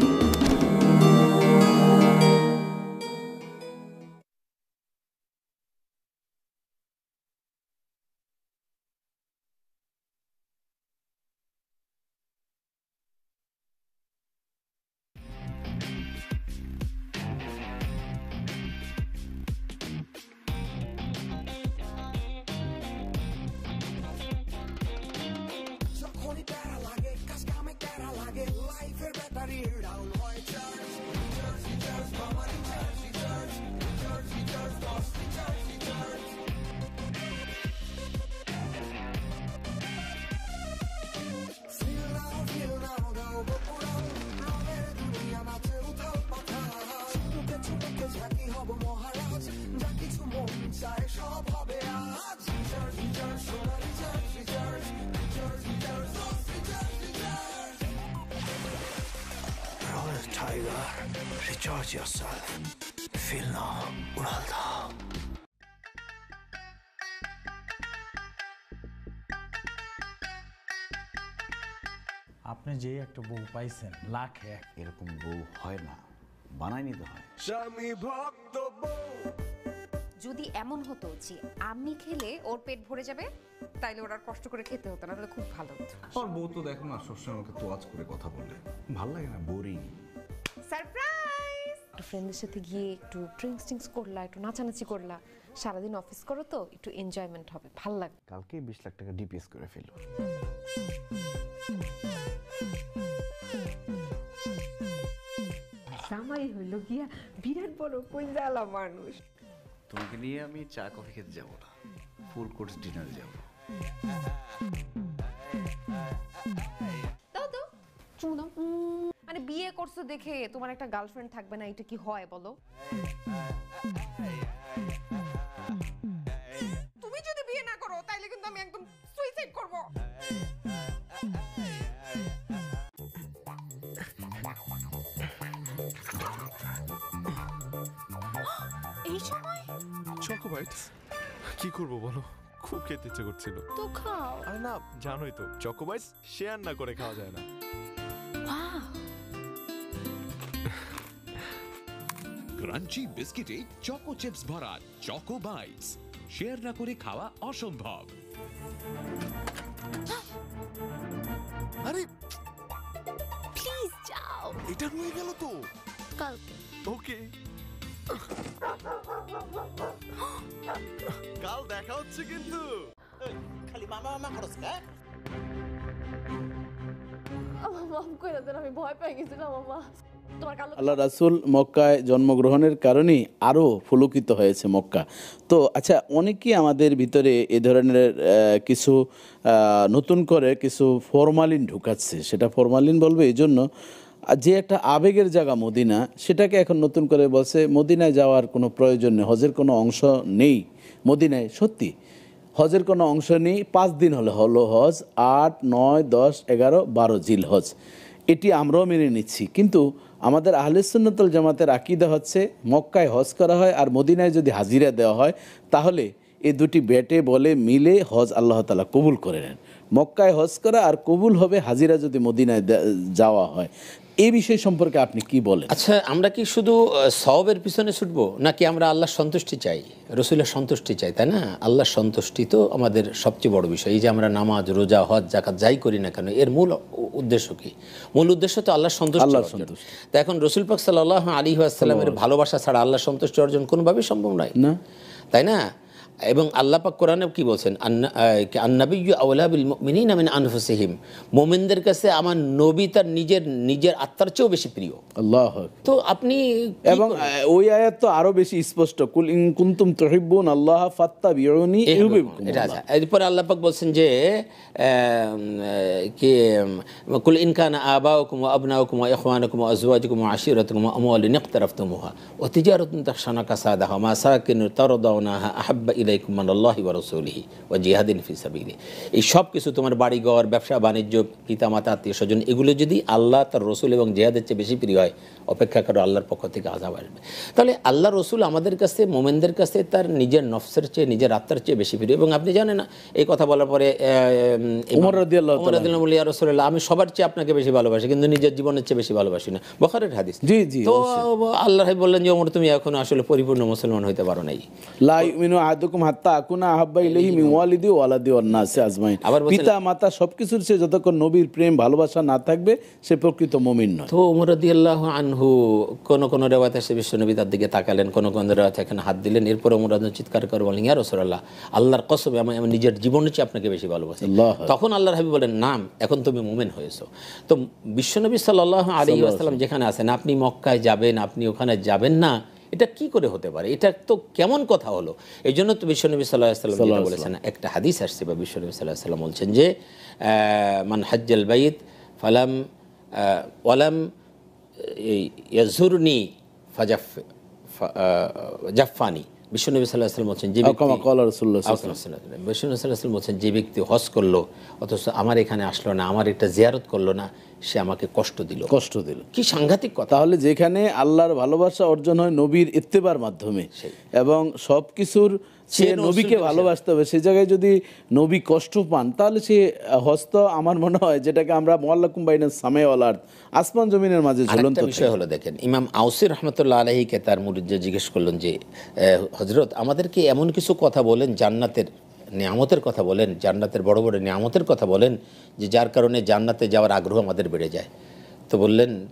Tiger, recharge yourself. Feel now, Unalda. আপনি যে একটা বউ পাইছেন, লাখ এক, এরকম বউ হয় না, বানাই নিতে হয়। স্বামী ভক্ত বউ। যদি এমন হতো যে আমি খেলে ওর পেট ভরে যাবে, তাইলে ওর আর কষ্ট করে খেতে হতো না, তাহলে খুব ভালো হতো। আমার বউ তো দেখো না সবসময় আমাকে তোয়াজ করে কথা বলে, ভালো লাগে না, বোরিং। সারপ্রাইজ! একটু ফ্রেন্ডের সাথে গিয়ে একটু ড্রিঙ্কস করলা, একটু নাচানাচি করলা, সারাদিন অফিস করো তো একটু এনজয়মেন্ট হবে, ভাল লাগবে। কালকে 20 লাখ টাকা ডিপিএস করে ফেলবো। জামাই হইল গিয়া বিরাট বড় কইজালা মানুষ। তোমাকে নিয়ে আমি চা কফি খেতে যাবো না, ফুল কোর্স ডিনারে যাবো। দাও তো চুমু দাও। মানে বিয়ে করছো দেখে তোমার একটা গার্লফ্রেন্ড থাকবে না, এটা কি হয় বলো? তুমি যদি বিয়ে না করো তাইলে কিন্তু আমি একদম সুইসাইড করব। এই সময় চকোবাইট কি করব বলো, খুব খেতে ইচ্ছে করছিল। তো খাও। আরে না, জানোই তো চকোবাইট শেয়ার না করে খাওয়া যায় না। ক্রাঞ্চি বিস্কিটে চকো চিপস ভরা চকো বাইটস, শেয়ার না করে খাওয়া অসম্ভব। আরে প্লিজ যাও, এটা রয়ে গেল তো। কালকে ওকে, কাল দেখা হচ্ছে কিন্তু। খালি মামা মামা করছ কা? মাফ করে দেন, আমি ভয় পেয়ে গেছিলাম মামা। তোমার কালো আল্লাহ রাসূল মক্কায় জন্মগ্রহণের কারণেই আরও ফুলকিত হয়েছে মক্কা। তো আচ্ছা, অনেকেই আমাদের ভিতরে এ ধরনের কিছু নতুন করে কিছু ফরমালিন ঢুকাচ্ছে। সেটা ফরমালিন বলবে এই জন্য যে একটা আবেগের জায়গা মদিনা, সেটাকে এখন নতুন করে বলছে মদিনায় যাওয়ার কোনো প্রয়োজন নেই, হজের কোনো অংশ নেই মদিনায়। সত্যি হজের কোনো অংশ নেই। 5 দিন হলো হজ, 8, 9, 10, 11, 12 জিল হজ। এটি আমরাও মেনে নিচ্ছি, কিন্তু আমাদের আহলে সুন্নাতুল জামাতের আকীদা হচ্ছে মক্কায় হজ করা হয় আর মদিনায় যদি হাজিরা দেওয়া হয় তাহলে এই দুটি বেটে বলে মিলে হজ আল্লাহ তাআলা কবুল করে নেন। মক্কায় হজ করা আর কবুল হবে হাজিরা যদি মদিনায় যাওয়া হয়। এই বিষয় সম্পর্কে আপনি কি বলেন? আচ্ছা, আমরা কি শুধু সওয়াবের পিছনে ছুটবো, নাকি আমরা আল্লাহর সন্তুষ্টি চাই, রসুলের সন্তুষ্টি চাই, তাই না? আল্লাহর সন্তুষ্টি তো আমাদের সবচেয়ে বড় বিষয়। এই যে আমরা নামাজ, রোজা, হজ, জাকাত যাই করি না কেন, এর মূল উদ্দেশ্য কি? মূল উদ্দেশ্য তো আল্লাহর সন্তুষ্টি অর্জন। তা এখন রসুল পাক সাল্লাল্লাহু আলাইহি ওয়াসাল্লামের ভালোবাসা ছাড়া আল্লাহর সন্তুষ্টি অর্জন কোনোভাবেই সম্ভব নয়, না, তাই না? এবং আল্লাহ পাক কোরআনে কি বলছেন? আন্নাবিয়্যু আওলা বিল মুমিনিনা মিন আনফুসিহিম, মুমিনদের কাছে আমার নবী তার নিজের আত্মার চেয়েও বেশি প্রিয়। আল্লাহ। তো আপনি এবং ওই আয়াত তো আরো বেশি স্পষ্ট, কুল ইন কুনতুম তুহিব্বুন আল্লাহ ফাত্তাবিউনি ইউহিব্বুকুম। এটা আছে। এরপর আল্লাহ পাক বলছেন যে কি কুল ইন কানা আবাউকুম ওয়া আবনাউকুম ওয়া ইখওয়ানুকুম ওয়া আজওয়াজুকুম ওয়া আশিরাতুকুম ওয়া আমওয়ালুন ইকতারাফতুমুহা ওয়া তিজারাতুন তাখশানা কাসাদাহা ওয়া মাসাকিন তারদাউনাহা আহাব্বা ইলাইকুম মিনাল্লাহি ওয়া রাসূলিহি ওয়া জিহাদিন ফি সাবিলিহি। এই সব কিছু তোমার বাড়িঘর, ব্যবসা বাণিজ্য, পিতামাতা, আত্মীয়স্বজন, এগুলো যদি আল্লাহ তার রসুল এবং জিহাদের চেয়ে বেশি প্রিয় হয়, অপেক্ষা করো আল্লাহর পক্ষ থেকে আযাব আসবে। তাহলে আল্লাহ রসুল আমাদের কাছে, মোমেনদের কাছে তার নিজের নফসের চেয়ে, নিজের আত্মার চেয়ে বেশি প্রিয়। এবং আপনি জানেন না, এই কথা বলার পরে ওমর রাদিয়াল্লাহু তাআলা বললেন, ইয়া রাসূলুল্লাহ, আমি সবার চেয়ে আপনাকে বেশি ভালোবাসি, কিন্তু নিজের জীবনের চেয়ে বেশি ভালোবাসি না। বুখারীর হাদিস। জি জি। তো আল্লাহ বললেন যে ওমর, তুমি এখনো আসলে পরিপূর্ণ মুসলমান হইতে পারো নাই। লা ইউমিনু আহাদুকুম হাত্তা আকুনা আহাব্বা ইলাইহি মিন ওয়ালিদি ওয়া ওয়ালাদি ওয়ান নাসি আজমাইন। পিতা মাতা সবকিছুর চেয়ে যতক্ষণ নবীর প্রেম ভালোবাসা না থাকবে সে প্রকৃত মুমিন নয়। তো ওমর রাদিয়াল্লাহু আনহু কোন কোন রিওয়ায়াতে এসে বিশ্বনবী তার দিকে তাকালেন, কোন কোন রিওয়ায়াতে এখানে হাত দিলেন। এরপর ওমর রাদিয়াল্লাহু চিৎকার করে বলেন, ইয়া রাসূলুল্লাহ, আল্লাহর কসম, আমি নিজের জীবনের চেয়ে আপনাকে বেশি ভালোবাসি। তখন আল্লাহর হাবিব বলেন, নাম, এখন তুমি মুমিন হয়েছো। তো বিশ্বনবী সাল্লাল্লাহু আলাইহি ওয়াসাল্লাম যেখানে আছেন, আপনি মক্কায় যাবেন, আপনি ওখানে যাবেন না, এটা কি করে হতে পারে? এটা তো কেমন কথা হলো? এই জন্য তো বিশ্বনবী সাল্লাল্লাহু আলাইহি ওয়াসাল্লাম যেটা বলেছেন, একটা হাদিস আসছে, বা বিশ্বনবী সাল্লাল্লাহু আলাইহি ওয়াসাল্লাম বলছেন যে মান হাজ্জাল বাইত ফালাম ওয়ালাম ইয়াজুরনি জাফফানি। বিশ্বনবী সাল্লাল্লাহু আলাইহি ওয়াসাল্লাম বলছেন, যে বিশ্বনবী সাল্লাল্লাহু আলাইহি ওয়াসাল্লাম বলছেন, যে ব্যক্তি হজ করলো অথচ আমার এখানে আসলো না, আমার একটা জিয়ারত করলো না, সে আমাকে কষ্ট দিল। কি সাংঘাতিক কথা! তাহলে যেখানে আল্লাহর ভালোবাসা অর্জন হয় নবীর ইত্তেবার মাধ্যমে এবং সব কিছুর সে নবীকে ভালোবাসতে হবে, সে জায়গায় যদি নবী কষ্ট পান, তাহলে সে হস্ত, আমার মনে হয় যেটাকে আমরা মুআল্লাকুম বাইনাস সামাই ওয়াল আরদ, আসমান জমিনের মাঝে ঝুলন্ত বিষয় হলো। দেখেন, ইমাম আউসি রাহমাতুল্লাহ আলাইহিকে তার মুরিদ জিজ্ঞেস করলেন যে, হযরত, আমাদেরকে এমন কিছু কথা বলেন, জান্নাতের নিয়ামতের কথা বলেন, জান্নাতের বড় বড় নিয়ামতের কথা বলেন, যে যার কারণে জান্নাতে যাওয়ার আগ্রহ আমাদের বেড়ে যায়। তো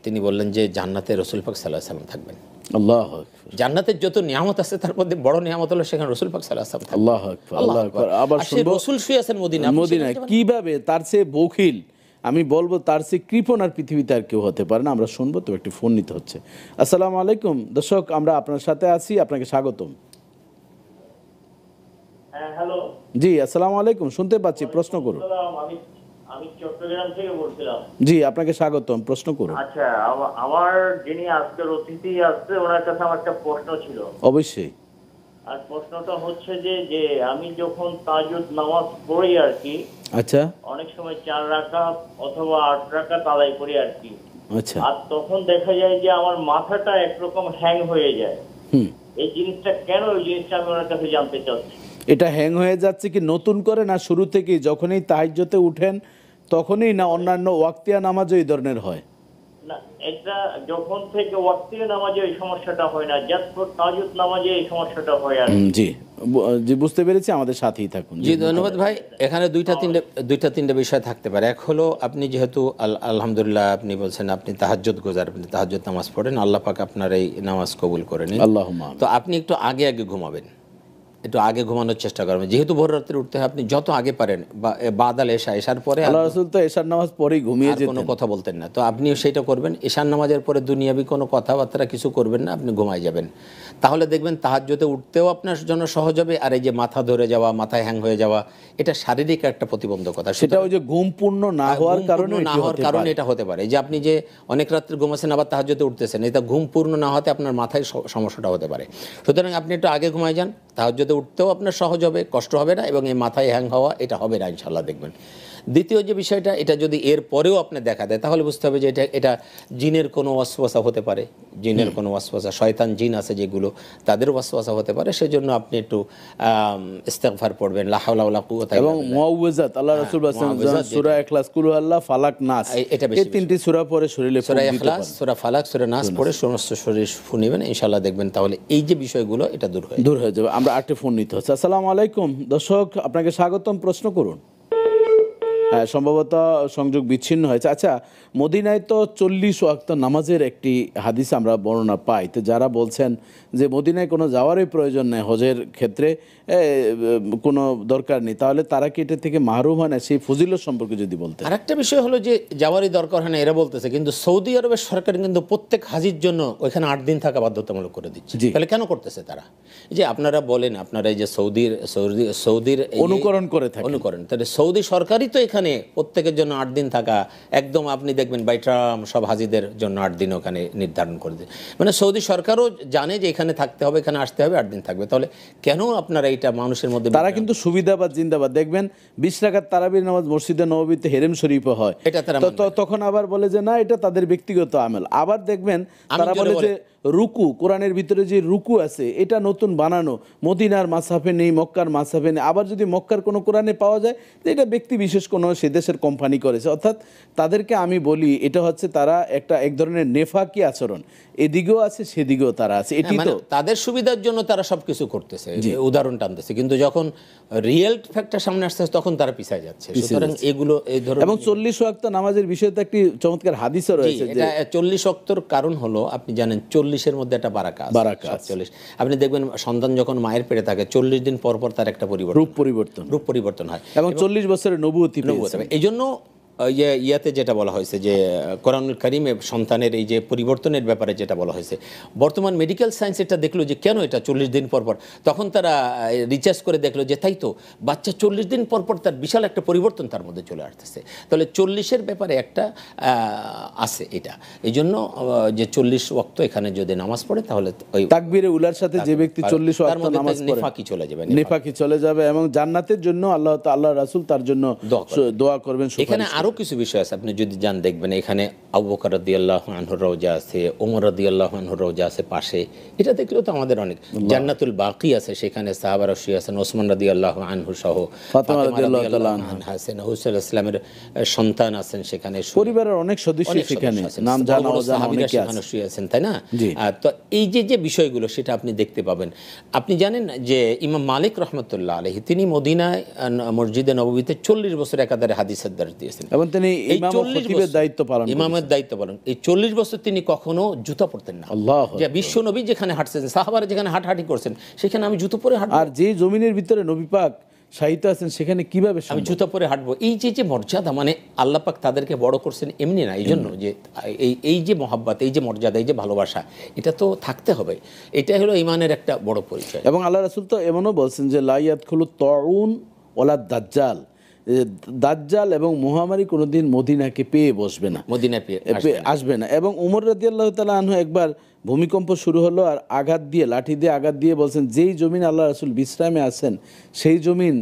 তিনি বললেন যে জান্নাতে রাসূল পাক সাল্লাল্লাহু আলাইহি ওয়াসাল্লাম থাকবেন। আল্লাহু আকবার। জান্নাতের যত নিয়ামত আছে তার মধ্যে বড় নিয়ামত হলো সেখানে রাসূল পাক সাল্লাল্লাহু আলাইহি ওয়াসাল্লাম। আল্লাহু আকবার, আল্লাহু আকবার। আবার শুনবো রাসূল শুয়ে আছেন মদিনায়, কিভাবে তার চেয়ে বখিল, আমি বলবো তার চেয়ে কৃপণ আর পৃথিবীতে আর কেউ হতে পারে না। আমরা শুনবো, তো একটি ফোন নিতে হচ্ছে। আসসালামু আলাইকুম দর্শক, আমরা আপনার সাথে আছি, আপনাকে স্বাগতম। হ্যাঁ, হ্যালো। জি আসসালামু আলাইকুম, শুনতে পাচ্ছি, প্রশ্ন করুন। আমি চট্টগ্রাম থেকে বলছিলাম। জি আপনাকে স্বাগতম, প্রশ্ন করুন। আচ্ছা, আমার যিনি আজকের অতিথি আসছে ওনার কাছে আমার একটা প্রশ্ন ছিল। অবশ্যই। আর প্রশ্নটা হচ্ছে যে আমি যখন তাহাজ্জুদ নামাজ পড়ি আর কি, আচ্ছা, অনেক সময় 4 রাকাত অথবা 8 রাকাত আদায় করি আর কি। আচ্ছা। আর তখন দেখা যায় যে আমার মাথাটা একরকম হ্যাং হয়ে যায়। এই জিনিসটা কেন, ওই জিনিসটা আমি ওনার কাছে জানতে চাচ্ছি। এটা হ্যাং হয়ে যাচ্ছে কি নতুন করে, না শুরু থেকেই যখনই তাহাজ্জুদে উঠেন তখনই, না অন্যান্য ওয়াক্তিয়া নামাজও এই ধরনের হয়? না, এটা যখন থেকে ওয়াক্তিয়া নামাজে এই সমস্যাটা হয় না, জাস্ট তাহাজ্জুদ নামাজে এই সমস্যাটা হয় আর। জি জি, বুঝতে পেরেছি, আমাদের সাথেই থাকুন। জি ধন্যবাদ ভাই। এখানে দুইটা তিনটা বিষয় থাকতে পারে। এক হলো আপনি যেহেতু আলহামদুলিল্লাহ আপনি বলছেন আপনি তাহাজ্জুদ গোজার, আপনি তাহাজ্জুদ নামাজ পড়েন, আল্লাহ পাক আপনার এই নামাজ কবুল করে নিন। আল্লাহুম্মা। তো আপনি একটু আগে ঘুমাবেন, একটু আগে ঘুমানোর চেষ্টা করবেন। যেহেতু ভোর রাত্রে উঠতে হয়, আপনি যত আগে পারেন, বাদাল এশার পরে, আল্লাহ রাসূল তো এশার নামাজ পরেই ঘুমিয়ে যেতেন, কোনো কথা বলতেন না। তো আপনিও সেটা করবেন, এশার নামাজের পরে দুনিয়াবি কোনো কথাবার্তা কিছু করবেন না, আপনি ঘুমাই যাবেন। তাহলে দেখবেন তাহাজ্জুদে উঠতেও আপনার জন্য সহজ হবে। আর এই যে মাথা ধরে যাওয়া, মাথায় হ্যাং হয়ে যাওয়া, এটা শারীরিক একটা প্রতিবন্ধকতা। সেটা ওই যে ঘুম পূর্ণ না হওয়ার কারণে এটা হতে পারে। যে আপনি যে অনেক রাত্রে ঘুমাচ্ছেন আবার তাহাজ্জুদে উঠতেছেন, এটা ঘুম পূর্ণ না হতে আপনার মাথায় সমস্যাটা হতে পারে। সুতরাং আপনি একটু আগে ঘুমাই যান, তাহাজ্জুদে উঠতেও আপনার সহজ হবে, কষ্ট হবে না, এবং এই মাথায় হ্যাং হওয়া এটা হবে না ইনশাআল্লাহ দেখবেন। দ্বিতীয় যে বিষয়টা, এটা যদি এর পরেও আপনি দেখা দেয় তাহলে বুঝতে হবে যে এটা জিনের কোনো ওয়াসওয়াসা হতে পারে, জিনের কোনো ওয়াসওয়াসা, শয়তান জিন আছে যেগুলো, তাদের ওয়াসওয়াসা হতে পারে। সেজন্য আপনি একটু ইস্তিগফার পড়বেন, লা হাওলা ওয়ালা কুওয়াতা ইল্লা বিল্লাহ, এবং মুআউযাত, আল্লাহ রাসূল বলেছেন সূরা ইখলাস, কুল হুয়াল্লাহু, ফালাক, নাস, এই তিনটি সূরা পড়ে শরীরে সূরা ইখলাস, সূরা ফালাক, সূরা নাস পড়ে সমস্ত শরীর ফুনিবেন, ইনশাআল্লাহ দেখবেন তাহলে এই যে বিষয়গুলো এটা দূর হয়ে যাবে। আমরা আরেকটা ফোন নিতে হচ্ছে। আসসালামু আলাইকুম দর্শক, আপনাকে স্বাগতম, প্রশ্ন করুন। হ্যাঁ, সম্ভবত সংযোগ বিচ্ছিন্ন হয়েছে। আচ্ছা, মদিনায় তো 40 ওয়াক্ত নামাজের একটি হাদিস আমরা বর্ণনা পাই। তো যারা বলছেন যে মদিনায় কোনো যাওয়ারই প্রয়োজন নেই হজের ক্ষেত্রে, কোনো দরকার নেই, তাহলে তারা কি এটা থেকে মাহরুম হয় না? সেই ফজিলত সম্পর্কে যদি বলতেন। আরেকটা বিষয় হলো যে যাওয়ারই দরকার হয় না এরা বলতেছে, কিন্তু সৌদি আরবের সরকার কিন্তু প্রত্যেক হাজির জন্য ওইখানে 8 দিন থাকা বাধ্যতামূলক করে দিচ্ছে। তাহলে কেন করতেছে তারা? যে আপনারা বলেন, আপনারা এই যে সৌদির অনুকরণ করে থাকেন, তাহলে সৌদি সরকারই তো এখানে প্রত্যেকের জন্য 8 দিন থাকা, একদম আপনি দেখবেন বাইট্রাম সব হাজিদের জন্য 8 দিন ওখানে নির্ধারণ করে দেয়। মানে সৌদি সরকারও জানে যে এখানে থাকতে হবে, এখানে আসতে হবে, 8 দিন থাকবে। তাহলে কেন আপনারা এটা মানুষের মধ্যে, তারা কিন্তু সুবিধাবাদ জিন্দাবাদ। দেখবেন 20 রাকাত তারাবির নামাজ মসজিদে নববীতে হেরেম শরীফে হয়, এটা তারা তখন আবার বলে যে না, এটা তাদের ব্যক্তিগত আমল। আবার দেখবেন তারা বলে যে রুকু, কোরআনের ভিতরে যে রুকু আছে এটা নতুন বানানো, মদিনার মাসাফে নেই, মক্কার মাসাফে নেই। আবার যদি মক্কার কোনো কোরআনে পাওয়া যায় যে এটা ব্যক্তি বিশেষ কোনো সে দেশের কোম্পানি করেছে। অর্থাৎ তাদেরকে আমি বলি এটা হচ্ছে তারা এক ধরনের নেফাকি আচরণ, এদিকেও আছে সেদিকেও তারা আছে। এটি তো তাদের সুবিধার জন্য তারা সবকিছু করতেছে, উদাহরণ টানতেছে, কিন্তু যখন রিয়েল ফ্যাক্টর সামনে আসছে তখন তারা পিছায় যাচ্ছে। সুতরাং এগুলো এই ধরনের, এবং 40 ওয়াক্ত নামাজের বিষয়ে তো একটি চমৎকার হাদিসও রয়েছে। এটা 40 ওয়াক্তর কারণ হলো আপনি জানেন 40-এর মধ্যে একটা বারাকা আছে। 40 আপনি দেখবেন সন্তান যখন মায়ের পেটে থাকে 40 দিন পর পর তার একটা রূপ পরিবর্তন হয়, এবং 40 বছরের নবুয়তি পেয়েছে। এই জন্য ইয়াতে যেটা বলা হয়েছে যে কোরআনুল কারিমে সন্তানের এই যে পরিবর্তনের ব্যাপারে যেটা বলা হয়েছে, বর্তমান মেডিকেল সায়েন্স এটা দেখলো যে কেন এটা 40 দিন পর পর, তখন তারা রিসার্চ করে দেখলো যে তাই তো বাচ্চা 40 দিন পর পর তার বিশাল একটা পরিবর্তন তার মধ্যে চলে আসতেছে। তাহলে 40-এর ব্যাপারে একটা আছে এটা, এই জন্য যে 40 ওয়াক্ত এখানে যদি নামাজ পড়ে তাহলে ওই তাকবীরে উলার সাথে যে ব্যক্তি 40 ওয়াক্ত নামাজ পড়ে নেফাকি চলে যাবে, এবং জান্নাতের জন্য আল্লাহ রাসূল তার জন্য দোয়া করবেন। এখানে আরো কিছু বিষয় আছে, আপনি যদি যান দেখবেন এখানে আবু বকর রাদিয়াল্লাহু আনহুর রওজা আছে, ওমর রাদিয়াল্লাহু আনহুর রওজা আছে পাশে, এটা দেখলেও তো আমাদের অনেক। জান্নাতুল বাকি আছে, সেখানে সাহাবারা শুয়ে আছেন, ওসমান রাদিয়াল্লাহু আনহু সহ ফাতেমা রাদিয়াল্লাহু আনহা আছেন, হুসাইন ইসলামের সন্তান আছেন, সেখানে পরিবারের অনেক সদস্য সেখানে নাম জানা অজানা অনেকে সেখানে শুয়ে আছেন, তাই না? তো এই যে বিষয়গুলো সেটা আপনি দেখতে পাবেন। আপনি জানেন যে ইমাম মালিক রহমতুল্লাহ আলাইহি তিনি মদিনায় মসজিদে নববীতে 40 বছর একাধারে হাদিসের দর্শ দিয়েছেন, এবং তিনি ইমাম ও খতিবের দায়িত্ব পালন করেছেন। ইমামের দায়িত্ব পালন, এই 40 বছর তিনি কখনো জুতা পরতেন না। আল্লাহ, যে বিশ্ব নবী যেখানে হাঁটছেন, সাহাবারা যেখানে হাঁটাহাঁটি করছেন, সেখানে আমি জুতো পরে হাঁটবো? আর যে জমিনের ভিতরে নবী পাক শায়িত আছেন সেখানে কিভাবে আমি জুতা পরে হাঁটবো? এই যে মর্যাদা, মানে আল্লাহ পাক তাদেরকে বড় করছেন এমনি না, এই জন্য যে এই যে মহাব্বত, এই যে মর্যাদা, এই যে ভালোবাসা, এটা তো থাকতে হবে। এটা হলো ইমানের একটা বড় পরিচয়। এবং আল্লাহ রাসূল তো এমনও বলছেন যে লা ইয়াদখুলু তাউন ওয়ালা দাজ্জাল, দাজ্জাল এবং মহামারী কোনোদিন মদিনাকে পেয়ে বসবে না, মদিনা পেয়ে আসবে না। এবং উমর রাদিয়াল্লাহু তাআলা আনহু একবার ভূমিকম্প শুরু হলো আর আঘাত দিয়ে, লাঠি দিয়ে আঘাত দিয়ে বলছেন, যেই জমিন আল্লাহ রাসূল বিশ্রামে আছেন সেই জমিন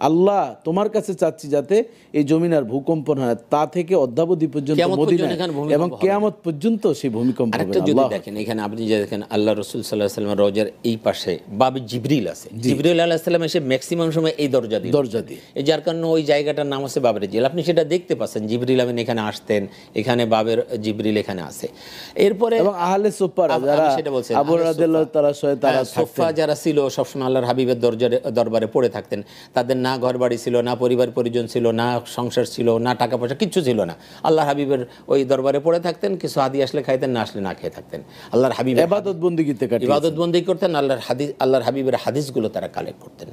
আল্লাহ তোমার কাছে চাচ্ছি যাতে এই জমিন আর ভূকম্প না হয়, তা থেকে অদ্যাবধি পর্যন্ত মদিনায় এবং কিয়ামত পর্যন্ত সেই ভূমিকম্প হবে। যদি দেখেন এখানে আপনি যে দেখেন আল্লাহ রাসূল সাল্লাল্লাহু আলাইহি ওয়াসাল্লাম রওজার এই পাশে বাবে জিবরিল আছে, জিবরিল আলাইহিস সালাম এসে ম্যাক্সিমাম সময় এই দরজা দিয়ে এই যার কারণে ওই জায়গাটার নাম আছে বাবের জিল। আপনি সেটা দেখতে পাচ্ছেন, জিবরিল আমিন এখানে আসতেন, এখানে বাবের জিবরিল এখানে আছে। এরপরে এবং আহলে সুফফা যারা আবু রাদিয়াল্লাহু তাআলা সহ তারা সুফফা যারা ছিল সবসময় আল্লাহর হাবিবের দরবারে পড়ে থাকতেন। তাদের না ঘর বাড়ি ছিল, না পরিবার পরিজন ছিল, না সংসার ছিল, না টাকা পয়সা, কিচ্ছু ছিল না। আল্লাহর হাবিবের ওই দরবারে পড়ে থাকতেন, কিছু হাদি আসলে খাইতেন, না আসলে না খেয়ে থাকতেন। আল্লাহর হাবিব ইবাদত বন্দেগী করতেন, আল্লাহর হাবিবের হাদিসগুলো তারা কালেক্ট করতেন।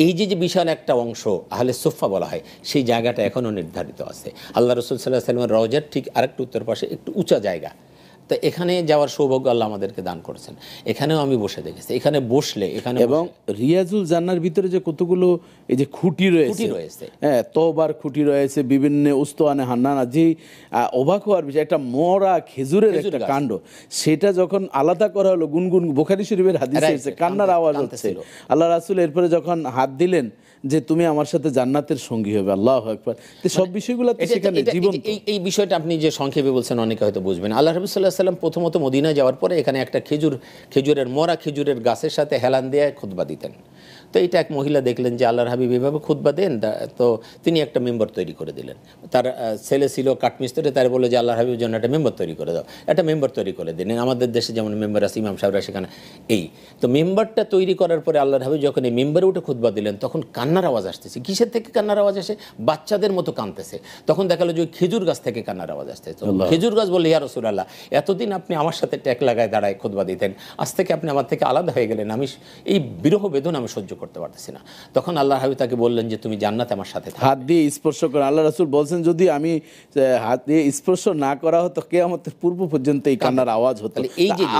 এই যে বিশাল একটা অংশ আহলে সুফফা বলা হয়, সেই জায়গাটা এখনও নির্ধারিত আছে। আল্লাহ রাসূল সাল্লাল্লাহু আলাইহি ওয়াসাল্লামের রওজার ঠিক আরেকটু উত্তর পাশে একটু উঁচা জায়গা, তো এখানে যাওয়ার সৌভাগ্য আল্লাহ আমাদেরকে দান করেছেন। এখানেও আমি বসে দেখেছি, এখানে বসলে এখানে এবং রিয়াজুল জান্নার ভিতরে যে কতগুলো এই যে খুঁটি রয়েছে, হ্যাঁ, তওবার খুঁটি রয়েছে, বিভিন্ন উস্তানে হান্নানা, যে অবাক হওয়ার বিষয়, একটা মরা খেজুরের একটা কাণ্ড, সেটা যখন আলাদা করা হলো, গুনগুন বুখারী শরীফের হাদিসে এসেছে, কান্নার আওয়াজ হচ্ছে। আল্লাহ রাসূল এরপরে যখন হাত দিলেন যে তুমি আমার সাথে জান্নাতের সঙ্গী হবে, আল্লাহু আকবার, তো সব বিষয়গুলো তো সেখানে জীবন। এই বিষয়টা আপনি যে সংক্ষেপে বলছেন অনেকে হয়তো বুঝবেন। আল্লাহ রাসূল সাল্লাল্লাহু আলাইহি ওয়াসাল্লাম প্রথমত মদিনায় যাওয়ার পরে এখানে একটা খেজুরের মরা খেজুরের গাছের সাথে হেলান দিয়ে খুতবা দিতেন। তো এটা এক মহিলা দেখলেন যে আল্লাহর হাবিব এভাবে খুতবা দেন, তো তিনি একটা মেম্বার তৈরি করে দিলেন। তার ছেলে ছিল কাঠমিস্ত্রি, তার বলে যে আল্লাহর হাবিবের জন্য একটা মেম্বার তৈরি করে দাও, একটা মেম্বার তৈরি করে দিলেন। আমাদের দেশে যেমন মেম্বার আছে, ইমাম সাহেবরা সেখানে এই তো মেম্বারটা তৈরি করার পরে আল্লাহর হাবিব যখন এই মেম্বারে উঠে খুতবা দিলেন, তখন কান্নার আওয়াজ আসতেছে। কিসের থেকে কান্নার আওয়াজ আসে? বাচ্চাদের মতো কাঁদতেছে। তখন দেখা গেল যে খেজুর গাছ থেকে কান্নার আওয়াজ আসতেছে। খেজুর গাছ বললে, ইয়া রাসূলুল্লাহ, এতদিন আপনি আমার সাথে ট্যাক লাগায় দাঁড়ায় খুতবা দিতেন, আজ থেকে আপনি আমার থেকে আলাদা হয়ে গেলেন, আমি এই বিরহ বেদনা আমি সহ্য করতে পারতেছি না। তখন আল্লাহর হাবিব তাকে বললেন যে তুমি জান্নাতে আমার সাথে থাকবে। হাত দিয়ে স্পর্শ করে আল্লাহ রাসূল বলছেন, যদি আমি হাত দিয়ে স্পর্শ না করা হতো, কিয়ামতের পূর্ব পর্যন্ত এই কান্নার আওয়াজ হতো।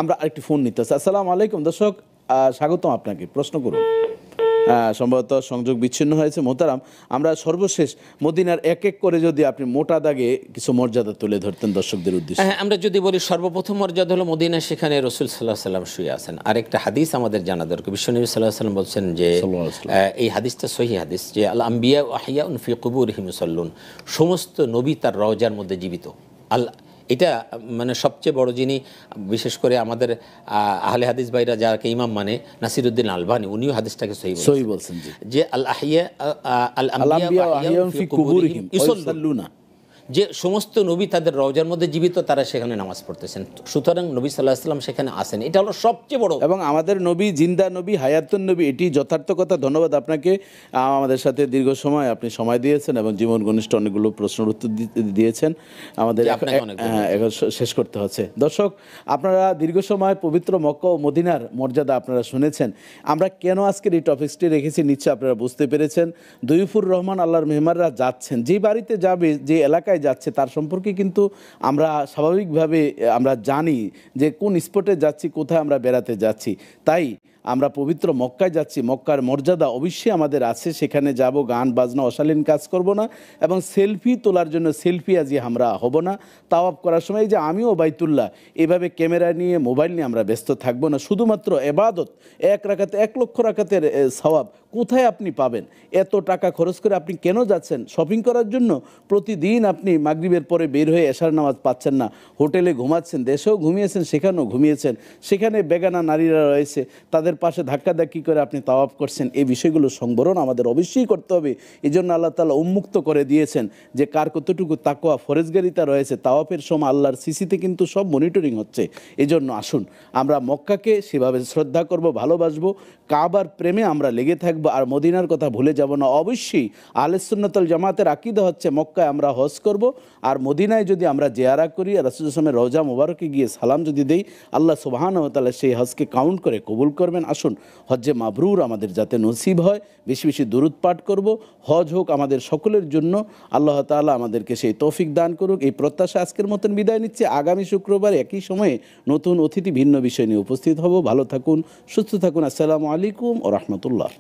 আমরা আরেকটি ফোন নিতে চাই। আসসালামু আলাইকুম দর্শক, স্বাগতম আপনাকে, প্রশ্ন করুন। সম্ভবত সংযোগ বিচ্ছিন্ন হয়েছে। মোহতারাম, আমরা সর্বশেষ মদিনার এক এক করে যদি আপনি মোটা দাগে কিছু মর্যাদা তুলে ধরতেন দর্শকদের উদ্দেশ্যে। হ্যাঁ, আমরা যদি বলি সর্বপ্রথম মর্যাদা হলো মদিনা, সেখানে রাসূল সাল্লাল্লাহু আলাইহি ওয়াসাল্লাম শুয়ে আছেন। আরেকটা হাদিস আমাদের জানা দরকার। বিশ্বনবী সাল্লাল্লাহু আলাইহি ওয়াসাল্লাম বলছেন যে এই হাদিসটা সহিহ হাদিস, যে আল আম্বিয়া আহইয়াউন ফি কুবুরিহিম ইউসাল্লুন, সমস্ত নবী তার রওজার মধ্যে জীবিত। আল্লাহ, এটা মানে সবচেয়ে বড় যিনি, বিশেষ করে আমাদের আহলে হাদিস ভাইরা যাকে ইমাম মানে নাসিরউদ্দিন আলবানী, উনিও হাদিসটাকে সহিহ বলছেন যে আল আহইয়া আল আম্বিয়া আহইয়াউন ফি কুবুরিহিম ইউসাল্লুনা, যে সমস্ত নবী তাদের রওজার মধ্যে জীবিত, তারা সেখানে নামাজ পড়তেছেন। সুতরাং নবী সাল্লাল্লাহু আলাইহি ওয়াসাল্লাম সেখানে আসেন, এটা হলো সবচেয়ে বড়। এবং আমাদের নবী জিন্দা নবী, হায়াতুন নবী, এটি যথার্থ কথা। ধন্যবাদ আপনাকে, আমাদের সাথে দীর্ঘ সময় আপনি সময় দিয়েছেন এবং জীবন ঘনিষ্ঠ অনেকগুলো প্রশ্নের উত্তর দিয়েছেন। আমাদের শেষ করতে হচ্ছে। দর্শক, আপনারা দীর্ঘ সময় পবিত্র মক্কা ও মদিনার মর্যাদা আপনারা শুনেছেন। আমরা কেন আজকের এই টপিকসটি রেখেছি নিশ্চয় আপনারা বুঝতে পেরেছেন। দয়ুফুর রহমান আল্লাহর মেহমানরা যাচ্ছেন, যে বাড়িতে যাবে, যে এলাকায় যাচ্ছে, তার সম্পর্কে কিন্তু আমরা স্বাভাবিকভাবে আমরা জানি যে কোন স্পটে যাচ্ছি, কোথায় আমরা বেড়াতে যাচ্ছি। তাই আমরা পবিত্র মক্কায় যাচ্ছি, মক্কার মর্যাদা অবশ্যই আমাদের আছে। সেখানে যাব, গান বাজনা অশালীন কাজ করব না, এবং সেলফি তোলার জন্য সেলফি আজি আমরা হব না। তাওয়াফ করার সময় যে আমিও বাইতুল্লাহ এভাবে ক্যামেরা নিয়ে, মোবাইল নিয়ে আমরা ব্যস্ত থাকবো না। শুধুমাত্র এবাদত, 1 রাকাতে 1 লক্ষ রাকাতের সওয়াব কোথায় আপনি পাবেন? এত টাকা খরচ করে আপনি কেন যাচ্ছেন? শপিং করার জন্য? প্রতিদিন আপনি মাগরিবের পরে বের হয়ে এশার নামাজ পাচ্ছেন না, হোটেলে ঘুমাচ্ছেন, দেশেও ঘুমিয়েছেন, সেখানেও ঘুমিয়েছেন, সেখানে বেগানা নারীরা রয়েছে, তাদের পাশে ধাক্কাধাক্কি করে আপনি তাওয়াফ করছেন। এই বিষয়গুলো সংবরণ আমাদের অবশ্যই করতে হবে। এই জন্য আল্লাহ তাআলা উন্মুক্ত করে দিয়েছেন যে কার কতটুকু তাকওয়া ফরজগারিতা রয়েছে। তাওয়াফের সময় আল্লাহর সিসিতে কিন্তু সব মনিটরিং হচ্ছে। এই জন্য আসুন আমরা মক্কাকে সেভাবে শ্রদ্ধা করব, ভালোবাসবো, কাবার প্রেমে আমরা লেগে থাকবো। দেখব আর মদিনার কথা ভুলে যাব না। অবশ্যই আহলে সুন্নাত ওয়াল জামাতের আকীদা হচ্ছে মক্কায় আমরা হজ করব, আর মদিনায় যদি আমরা জিয়ারা করি আর রাসূল সাল্লাল্লাহু আলাইহি ওয়াসাল্লামের রওজা মুবারকে গিয়ে সালাম যদি দেই, আল্লাহ সুবহানাহু ওয়া তাআলা সেই হজকে কাউন্ট করে কবুল করবেন। আসুন হজ্জে মাবরুর আমাদের যাতে নসিব হয়, বেশি বেশি দুরূদ পাঠ করব, হজ হোক আমাদের সকলের জন্য, আল্লাহ তাআলা আমাদেরকে সেই তৌফিক দান করুক। এই প্রত্যাশা আজকের মতন বিদায় নিচ্ছে। আগামী শুক্রবার একই সময়ে নতুন অতিথি ভিন্ন বিষয় নিয়ে উপস্থিত হব। ভালো থাকুন, সুস্থ থাকুন। আসসালামু আলাইকুম ওয়া রাহমাতুল্লাহ।